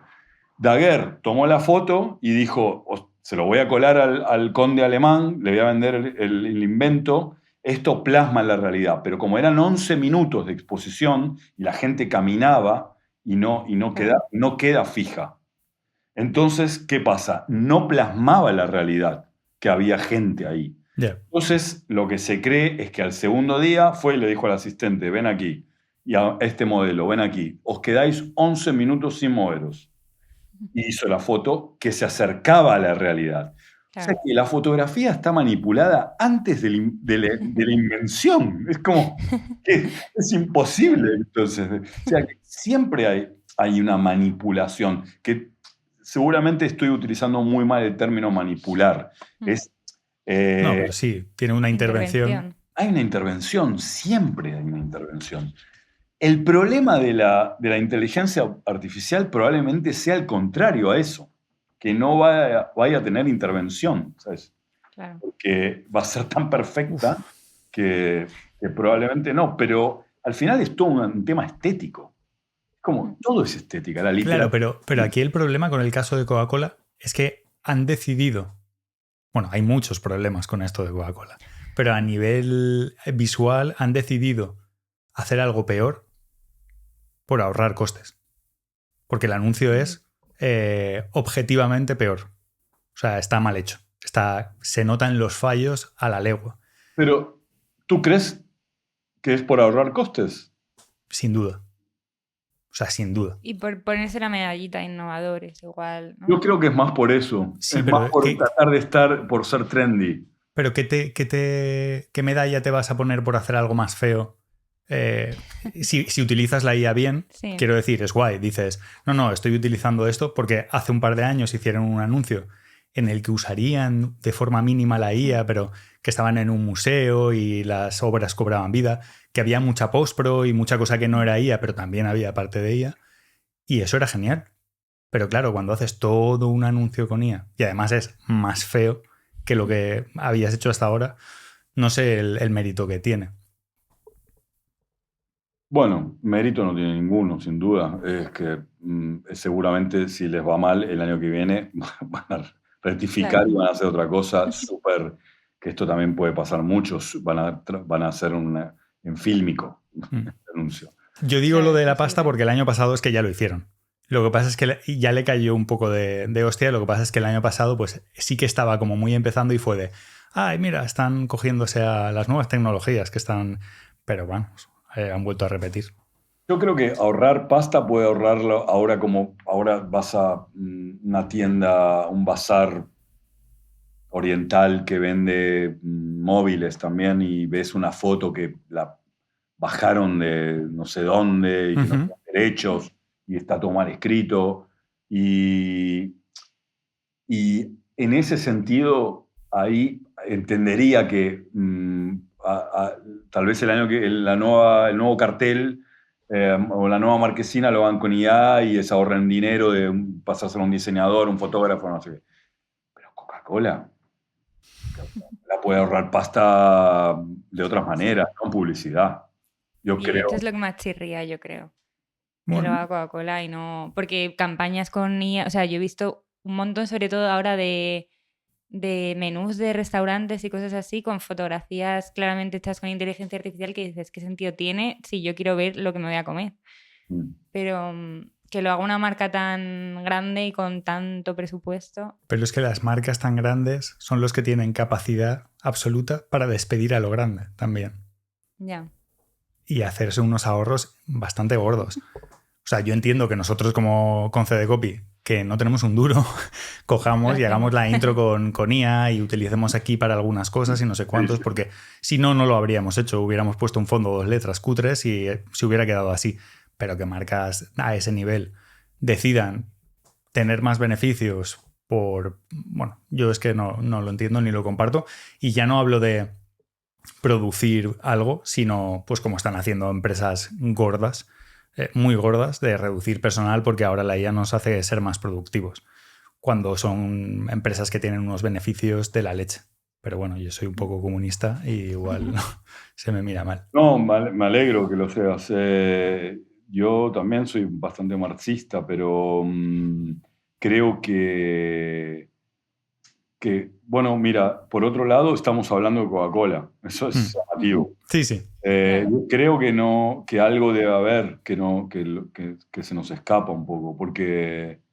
Daguerre tomó la foto y dijo, se lo voy a colar al conde alemán, le voy a vender el invento, esto plasma la realidad. Pero como eran 11 minutos de exposición y la gente caminaba y no queda fija. Entonces, ¿qué pasa? No plasmaba la realidad, que había gente ahí. Yeah. Entonces, lo que se cree es que al segundo día fue y le dijo al asistente, ven aquí, y a este modelo, ven aquí, os quedáis 11 minutos sin moveros. Y hizo la foto que se acercaba a la realidad. Claro. O sea que la fotografía está manipulada antes de la invención. Es como que es imposible. Entonces, o sea que siempre hay una manipulación, que seguramente estoy utilizando muy mal el término manipular. No, pero sí, tiene una intervención. Hay una intervención, siempre hay una intervención. El problema de la inteligencia artificial probablemente sea el contrario a eso, que no vaya a tener intervención, ¿sabes? Claro. Porque va a ser tan perfecta que probablemente no, pero al final es todo un tema estético. Como todo es estética, la literatura. Claro, pero aquí el problema con el caso de Coca-Cola es que han decidido, bueno, hay muchos problemas con esto de Coca-Cola, pero a nivel visual han decidido hacer algo peor por ahorrar costes. Porque el anuncio es objetivamente peor. O sea, está mal hecho. Se notan los fallos a la legua. Pero, ¿tú crees que es por ahorrar costes? Sin duda. O sea, sin duda. Y por ponerse la medallita innovadores, igual, ¿no? Yo creo que es más por eso. Sí, es más por tratar por ser trendy. Pero ¿qué medalla te vas a poner por hacer algo más feo? Si utilizas la IA bien, sí. Quiero decir, es guay. Dices, no, estoy utilizando esto porque hace un par de años hicieron un anuncio en el que usarían de forma mínima la IA, pero que estaban en un museo y las obras cobraban vida, que había mucha post-pro y mucha cosa que no era IA, pero también había parte de IA. Y eso era genial. Pero claro, cuando haces todo un anuncio con IA, y además es más feo que lo que habías hecho hasta ahora, no sé el mérito que tiene. Bueno, mérito no tiene ninguno, sin duda. Es que seguramente si les va mal el año que viene van a rectificar, claro, y van a hacer otra cosa súper, que esto también puede pasar muchos, van a hacer en fílmico el anuncio. Yo digo lo de la pasta porque el año pasado es que ya lo hicieron. Lo que pasa es que ya le cayó un poco de hostia. Lo que pasa es que el año pasado pues sí que estaba como muy empezando y fue de, ay, mira, están cogiéndose a las nuevas tecnologías que están... Pero vamos, han vuelto a repetir. Yo creo que ahorrar pasta puede ahorrarlo ahora, como ahora vas a una tienda, un bazar oriental que vende móviles también y ves una foto que la bajaron de no sé dónde y que no tienen derechos y está todo mal escrito. Y en ese sentido, ahí entendería que tal vez el nuevo cartel o la nueva marquesina lo hagan con IA y se ahorren dinero de pasárselo a un diseñador, un fotógrafo, no sé qué. Pero Coca-Cola la puede ahorrar pasta de otras maneras, no en publicidad. Yo creo. Esto es lo que más chirría, yo creo. Bueno. Que lo haga Coca-Cola y no... Porque campañas con IA... O sea, yo he visto un montón, sobre todo ahora, de menús de restaurantes y cosas así, con fotografías claramente hechas con inteligencia artificial, que dices, ¿qué sentido tiene si yo quiero ver lo que me voy a comer? Pero que lo haga una marca tan grande y con tanto presupuesto... Pero es que las marcas tan grandes son los que tienen capacidad absoluta para despedir a lo grande también. Ya. Y hacerse unos ahorros bastante gordos. O sea, yo entiendo que nosotros como con CDCopy, que no tenemos un duro, cojamos y hagamos la intro con IA y utilicemos aquí para algunas cosas y no sé cuántos, porque si no, no lo habríamos hecho. Hubiéramos puesto un fondo 2 letras cutres y se hubiera quedado así. Pero que marcas a ese nivel decidan tener más beneficios por... Bueno, yo es que no lo entiendo ni lo comparto. Y ya no hablo de producir algo, sino pues como están haciendo empresas gordas, muy gordas, de reducir personal porque ahora la IA nos hace ser más productivos. cuando son empresas que tienen unos beneficios de la leche. Pero bueno, yo soy un poco comunista y igual se me mira mal. No, me alegro que lo seas. Yo también soy bastante marxista, pero creo que, bueno, mira, por otro lado estamos hablando de Coca-Cola. Eso es llamativo. Sí, sí. Yo creo que no, que algo debe haber que se nos escapa un poco, porque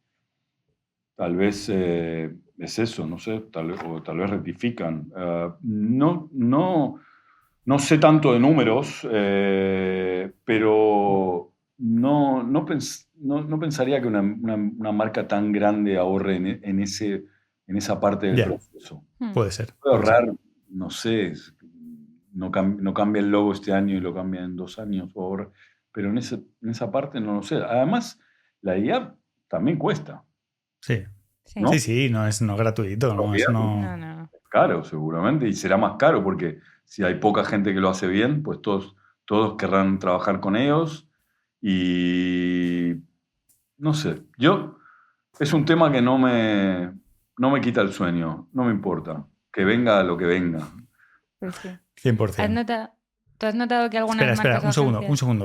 tal vez es eso, no sé, tal vez rectifican. No sé tanto de números, pero no pensaría que una marca tan grande ahorre en esa parte del proceso. Puede ser. Puede ahorrar, no sé, no cambia el logo este año y lo cambia en 2 años, pero en esa parte no lo sé. Además, la IA también cuesta. Sí. ¿no? Sí, no es gratuito. No. Es caro, seguramente, y será más caro porque si hay poca gente que lo hace bien, pues todos querrán trabajar con ellos y no sé. Es un tema que no me quita el sueño, no me importa. Que venga lo que venga. Pues sí. 100%. ¿Tú has notado que algunas Espera, un segundo,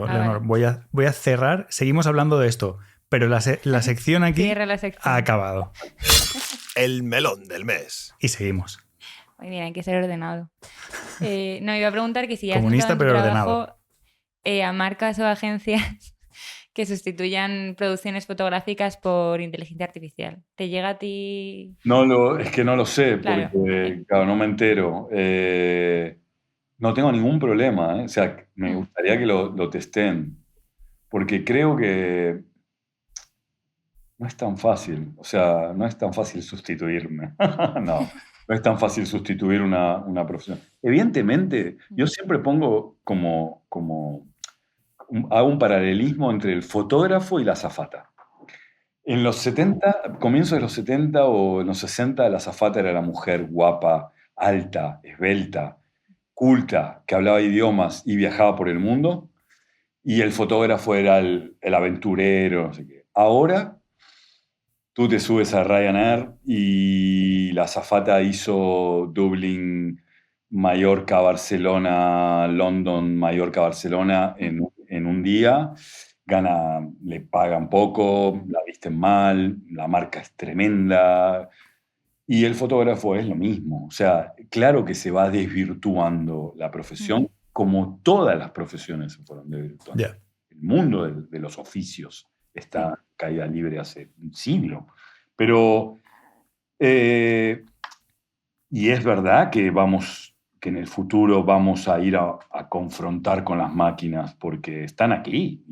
Leonor. Vale. Voy a cerrar. Seguimos hablando de esto, pero la sección aquí ha acabado. El melón del mes. Y seguimos. Muy bien, hay que ser ordenado. No, iba a preguntar que si has comunista notado en tu pero trabajo, a marcas o agencias que sustituyan producciones fotográficas por inteligencia artificial. ¿Te llega a ti? Es que no lo sé, Claro. Porque claro, no me entero. No tengo ningún problema, ¿eh? O sea, me gustaría que lo testen, porque creo que no es tan fácil. O sea, no es tan fácil sustituirme. No es tan fácil sustituir una profesión. Evidentemente, yo siempre pongo hago un paralelismo entre el fotógrafo y la azafata. En los 70, comienzos de los 70 o en los 60, la azafata era la mujer guapa, alta, esbelta, culta, que hablaba idiomas y viajaba por el mundo, y el fotógrafo era el aventurero, no sé qué. Ahora, tú te subes a Ryanair y la azafata hizo Dublín, Mallorca, Barcelona, London, Mallorca, Barcelona en un día. Le pagan poco, la visten mal, la marca es tremenda. Y el fotógrafo es lo mismo. O sea, claro que se va desvirtuando la profesión, como todas las profesiones se fueron desvirtuando. Yeah. El mundo de los oficios está caída libre hace un siglo. Pero, y es verdad que en el futuro vamos a ir a confrontar con las máquinas porque están aquí.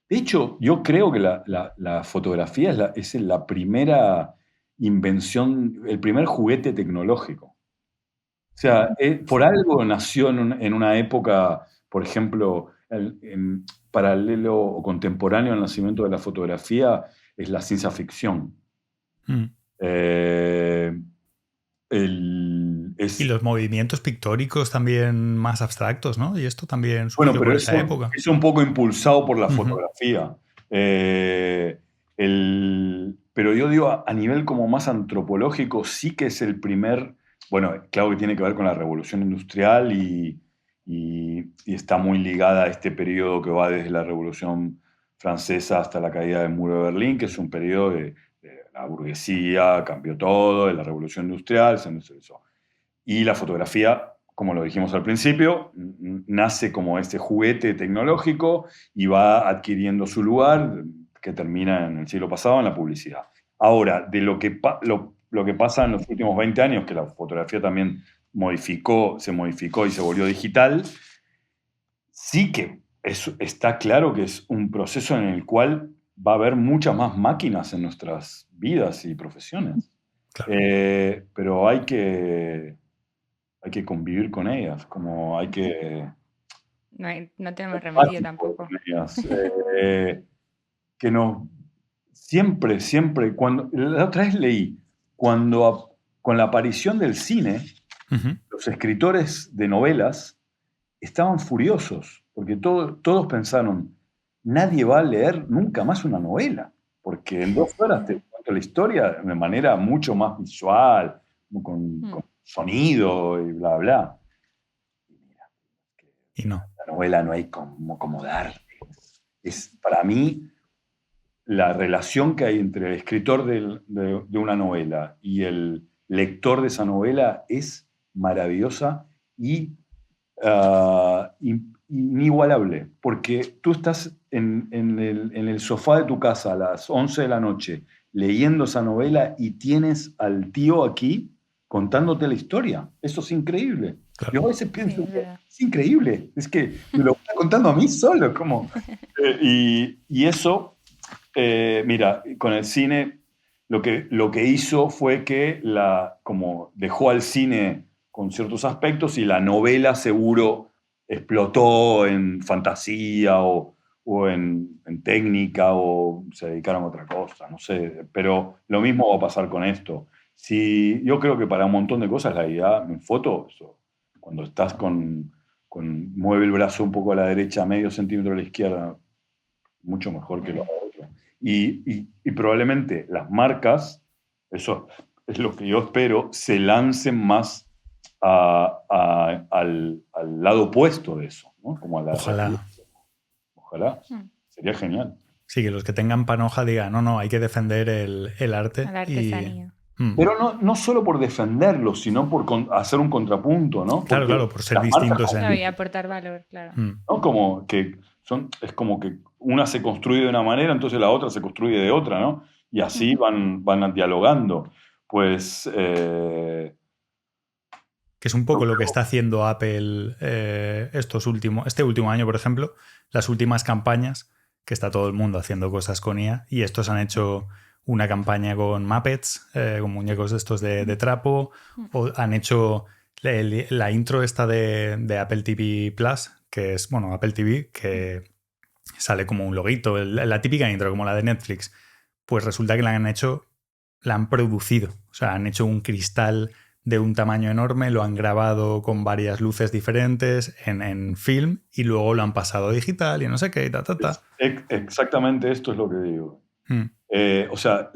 De hecho, yo creo que la fotografía es la primera invención, el primer juguete tecnológico. O sea, por algo nació en una época, por ejemplo, en paralelo o contemporáneo al nacimiento de la fotografía, es la ciencia ficción. Y los movimientos pictóricos también más abstractos, ¿no? Y esto también surgió pero por esa época. Es un poco impulsado por la fotografía. Pero yo digo, a nivel como más antropológico, sí que es el primer... Bueno, claro que tiene que ver con la revolución industrial y está muy ligada a este periodo que va desde la revolución francesa hasta la caída del muro de Berlín, que es un periodo de la burguesía, cambió todo, de la revolución industrial, se industrializó. Y la fotografía, como lo dijimos al principio, nace como este juguete tecnológico y va adquiriendo su lugar, que termina en el siglo pasado en la publicidad. Ahora, de lo que pasa en los últimos 20 años, que la fotografía también se modificó y se volvió digital, sí que está claro que es un proceso en el cual va a haber muchas más máquinas en nuestras vidas y profesiones. Claro. Pero hay que convivir con ellas, como hay que... No tenemos remedio tampoco. Que no... Siempre, cuando... La otra vez leí, con la aparición del cine, los escritores de novelas estaban furiosos, porque todos pensaron, nadie va a leer nunca más una novela, porque en 2 horas te cuentan la historia de manera mucho más visual, con sonido y bla, bla. Y no. La novela no hay como dar. Es para mí la relación que hay entre el escritor de una novela y el lector de esa novela es maravillosa y inigualable, porque tú estás en el sofá de tu casa a las 11 de la noche leyendo esa novela y tienes al tío aquí contándote la historia. Eso es increíble. Claro. Yo a veces pienso, es increíble, es que me lo está contando a mí solo. Como, y eso, mira, con el cine lo que hizo fue que como dejó al cine con ciertos aspectos y la novela seguro explotó en fantasía o en técnica o se dedicaron a otra cosa, no sé. Pero lo mismo va a pasar con esto. Yo creo que para un montón de cosas la idea en foto, cuando estás mueve el brazo un poco a la derecha, medio centímetro a la izquierda, mucho mejor que lo otro. Y probablemente las marcas, eso es lo que yo espero, se lancen más al lado opuesto de eso, ¿no? Como Ojalá. Sería genial. Sí, que los que tengan panoja digan, no, hay que defender el arte. La artesanía. Pero no solo por defenderlo, sino por hacer un contrapunto, ¿no? Claro, por ser distintos. Y aportar valor, claro. ¿No? Como que es como que una se construye de una manera, entonces la otra se construye de otra, ¿no? Y así van dialogando. Pues... que es un poco lo que está haciendo Apple este último año, por ejemplo, las últimas campañas, que está todo el mundo haciendo cosas con IA, y estos han hecho una campaña con Muppets, con muñecos estos de trapo, o han hecho la intro esta de Apple TV Plus, que es, Apple TV, que sale como un loguito, la típica intro, como la de Netflix. Pues resulta que la han producido, o sea, han hecho un cristal de un tamaño enorme, lo han grabado con varias luces diferentes en film y luego lo han pasado a digital y no sé qué, Exactamente esto es lo que digo. O sea,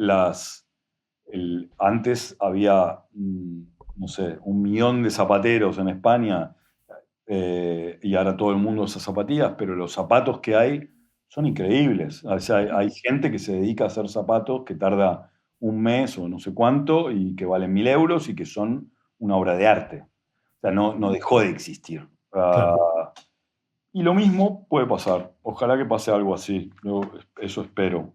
antes había, no sé, 1 millón de zapateros en España y ahora todo el mundo usa zapatillas, pero los zapatos que hay son increíbles. O sea, hay gente que se dedica a hacer zapatos que tarda 1 mes o no sé cuánto y que valen 1.000 euros y que son una obra de arte. O sea, no dejó de existir. Claro. Y lo mismo puede pasar. Ojalá que pase algo así. Eso espero.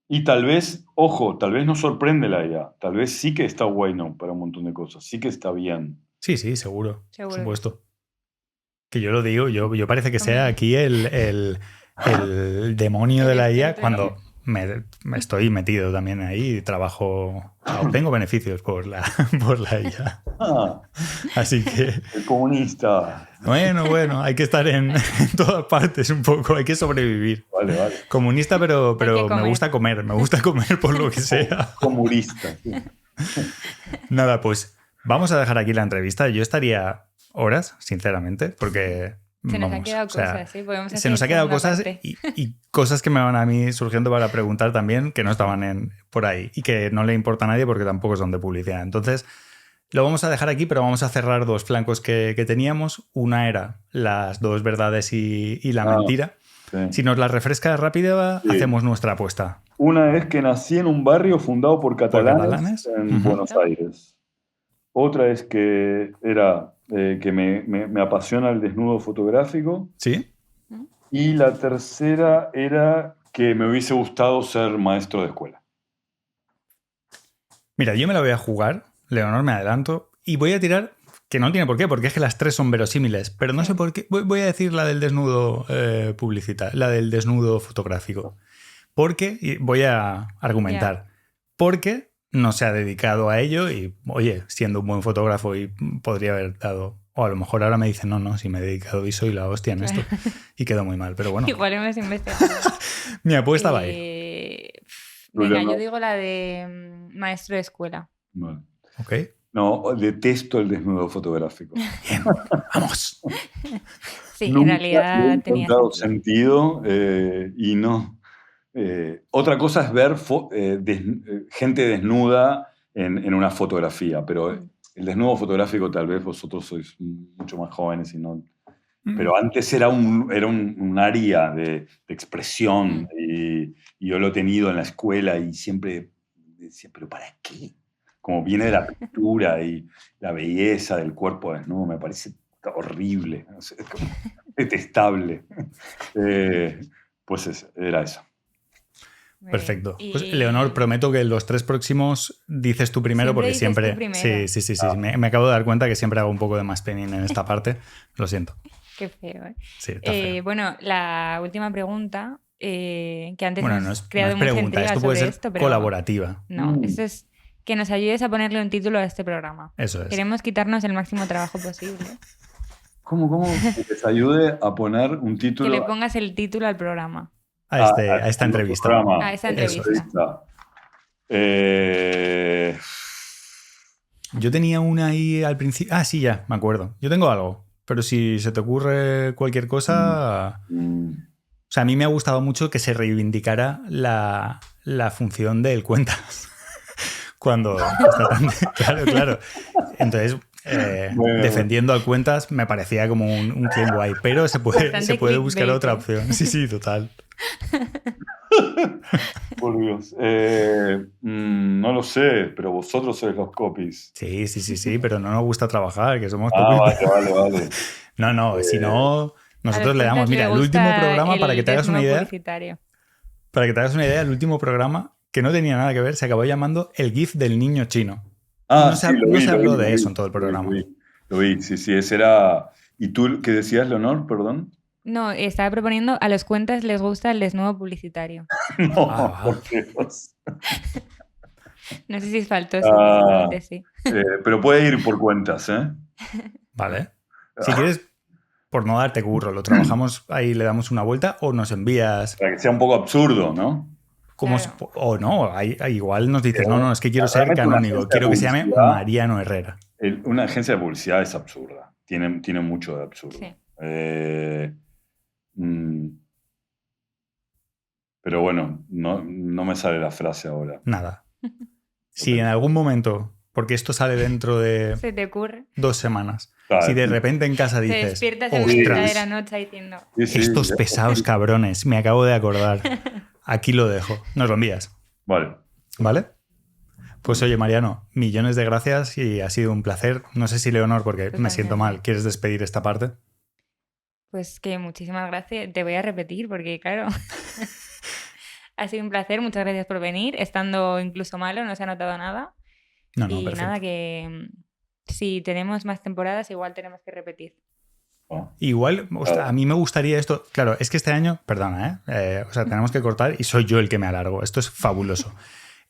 Y tal vez nos sorprende la IA. Tal vez sí que está bueno para un montón de cosas. Sí que está bien. Sí, seguro. Por supuesto. Que yo lo digo, yo parece que sea aquí el demonio de la IA cuando me estoy metido también ahí y trabajo, obtengo beneficios por la IA. Así que... El comunista. Bueno, hay que estar en todas partes un poco, hay que sobrevivir. Vale. Comunista, pero me gusta comer por lo que sea. Comunista. Sí. Nada, pues vamos a dejar aquí la entrevista. Yo estaría horas, sinceramente, porque... Se nos han quedado cosas, ¿sí? Se nos ha quedado cosas y cosas que me van a mí surgiendo para preguntar también, que no estaban por ahí y que no le importa a nadie porque tampoco son de publicidad. Entonces, lo vamos a dejar aquí, pero vamos a cerrar 2 flancos que teníamos. Una era las 2 verdades y la mentira. Sí. Si nos las refrescas rápida, hacemos nuestra apuesta. Una es que nací en un barrio fundado por catalanes en Buenos Aires. Otra es que que me apasiona el desnudo fotográfico. ¿Sí? Y la tercera era que me hubiese gustado ser maestro de escuela. Mira, yo me la voy a jugar, Leonor, me adelanto, y voy a tirar, que no tiene por qué, porque es que las 3 son verosímiles, pero no sé por qué. Voy a decir la del desnudo la del desnudo fotográfico. Porque, y voy a argumentar, porque no se ha dedicado a ello y, oye, siendo un buen fotógrafo y podría haber dado... O a lo mejor ahora me dicen, no, si me he dedicado y soy la hostia en esto. Y quedó muy mal, pero bueno. Igual hemos investigado. Mi apuesta va ahí. Venga, yo digo la de maestro de escuela. Bueno. Ok. No, detesto el desnudo fotográfico. Bien, vamos. Sí, en realidad tenía encontrado sentido y no Otra cosa es ver gente desnuda en una fotografía, pero el desnudo fotográfico tal vez vosotros sois mucho más jóvenes y no... Pero antes era un área de expresión y yo lo he tenido en la escuela y siempre decía, ¿pero para qué? Como viene de la pintura y la belleza del cuerpo desnudo, me parece horrible, no sé, como detestable. Pues era eso. Perfecto. Pues Leonor, prometo que los 3 próximos dices tú primero, porque siempre... Sí. Me acabo de dar cuenta que siempre hago un poco de mansplaining en esta parte. Lo siento. Qué feo, ¿eh? Sí, está feo. Bueno, la última pregunta, que antes no has creado mucha intriga esto sobre puede ser esto, pero colaborativa. No, esto es que nos ayudes a ponerle un título a este programa. Eso es. Queremos quitarnos el máximo trabajo posible. ¿Cómo? Que les ayude a poner un título... Que le pongas el título al programa. A esta entrevista. A esta entrevista. Yo tenía una ahí al principio... sí, ya, me acuerdo. Yo tengo algo, pero si se te ocurre cualquier cosa... O sea, a mí me ha gustado mucho que se reivindicara la función del cuentas. Cuando está tan... Claro. Entonces... defendiendo al cuentas me parecía como un claim guay, pero se puede buscar otra opción. Sí, total. Por Dios. No lo sé, pero vosotros sois los copies. Sí, pero no nos gusta trabajar, que somos copies. Vale. No, si no, nosotros le damos, mira, el último programa, para que te hagas una idea. Para que te hagas una idea, el último programa, que no tenía nada que ver, se acabó llamando El GIF del niño chino. No se habló de eso en todo el programa. Lo vi, sí, ese era... ¿Y tú qué decías, Leonor? Perdón. No, estaba proponiendo, a los cuentas les gusta el desnudo publicitario. No, por Dios. No sé si es faltoso, seguramente sí. Pero puede ir por cuentas, ¿eh? Vale. Si quieres, por no darte curro, lo trabajamos ahí, le damos una vuelta o nos envías... Para que sea un poco absurdo, ¿no? Claro. O no, igual nos dices, no, es que quiero ser canónico, quiero que se llame Mariano Herrera. Una agencia de publicidad es absurda, tiene mucho de absurdo. Sí. Pero bueno, no me sale la frase ahora. Nada. Si en algún momento, porque esto sale dentro de... ¿Se te ocurre? 2 semanas. Si de repente en casa dices... Te despiertas en mitad de la noche diciendo... Estos pesados cabrones, me acabo de acordar. Aquí lo dejo. Nos lo envías. ¿Vale? Pues oye, Mariano, millones de gracias y ha sido un placer. No sé si Leonor, porque me siento mal, ¿quieres despedir esta parte? Pues que muchísimas gracias. Te voy a repetir porque, claro, ha sido un placer. Muchas gracias por venir. Estando incluso malo, no se ha notado nada. No, y perfecto. Nada, que si tenemos más temporadas, igual tenemos que repetir. Igual, a mí me gustaría esto... Claro, es que este año... Perdona, tenemos que cortar y soy yo el que me alargo. Esto es fabuloso.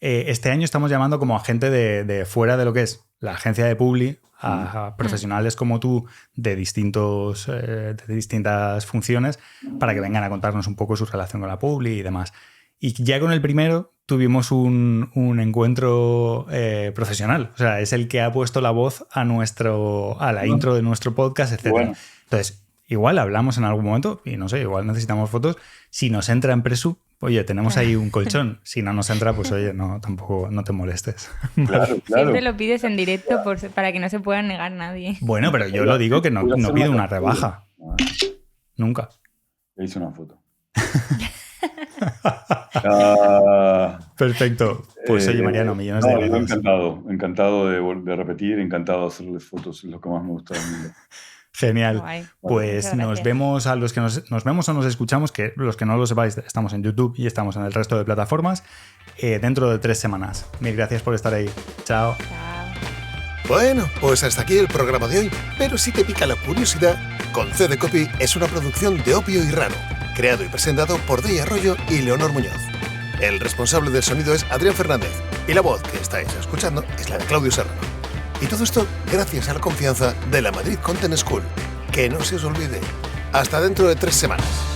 Este año estamos llamando como a gente de fuera de lo que es la agencia de Publi, a profesionales como tú de distintas funciones, para que vengan a contarnos un poco su relación con la Publi y demás. Y ya con el primero tuvimos un encuentro profesional. O sea, es el que ha puesto la voz a la intro de nuestro podcast, etc. Bueno. Entonces, igual hablamos en algún momento y no sé, igual necesitamos fotos. Si nos entra en Presu, oye, tenemos ahí un colchón. Si no nos entra, pues oye, tampoco no te molestes. Claro. Siempre lo pides en directo para que no se pueda negar nadie. Bueno, pero yo lo digo que no pido una rebaja. Nunca. Le hice una foto. Perfecto. Pues oye, Mariano, millones de gracias. Encantado de repetir, encantado de hacerles fotos, es lo que más me gusta del mundo. Genial. Pues nos vemos a los que nos vemos o nos escuchamos, que los que no lo sepáis, estamos en YouTube y estamos en el resto de plataformas, dentro de 3 semanas. Mil gracias por estar ahí. Chao. Bueno, pues hasta aquí el programa de hoy, pero si te pica la curiosidad, Con-C de Copy es una producción de Opio y Raro, creado y presentado por Dey Arroyo y Leonor Muñoz. El responsable del sonido es Adrián Fernández y la voz que estáis escuchando es la de Claudio Serrano. Y todo esto gracias a la confianza de la Madrid Content School. Que no se os olvide. Hasta dentro de 3 semanas.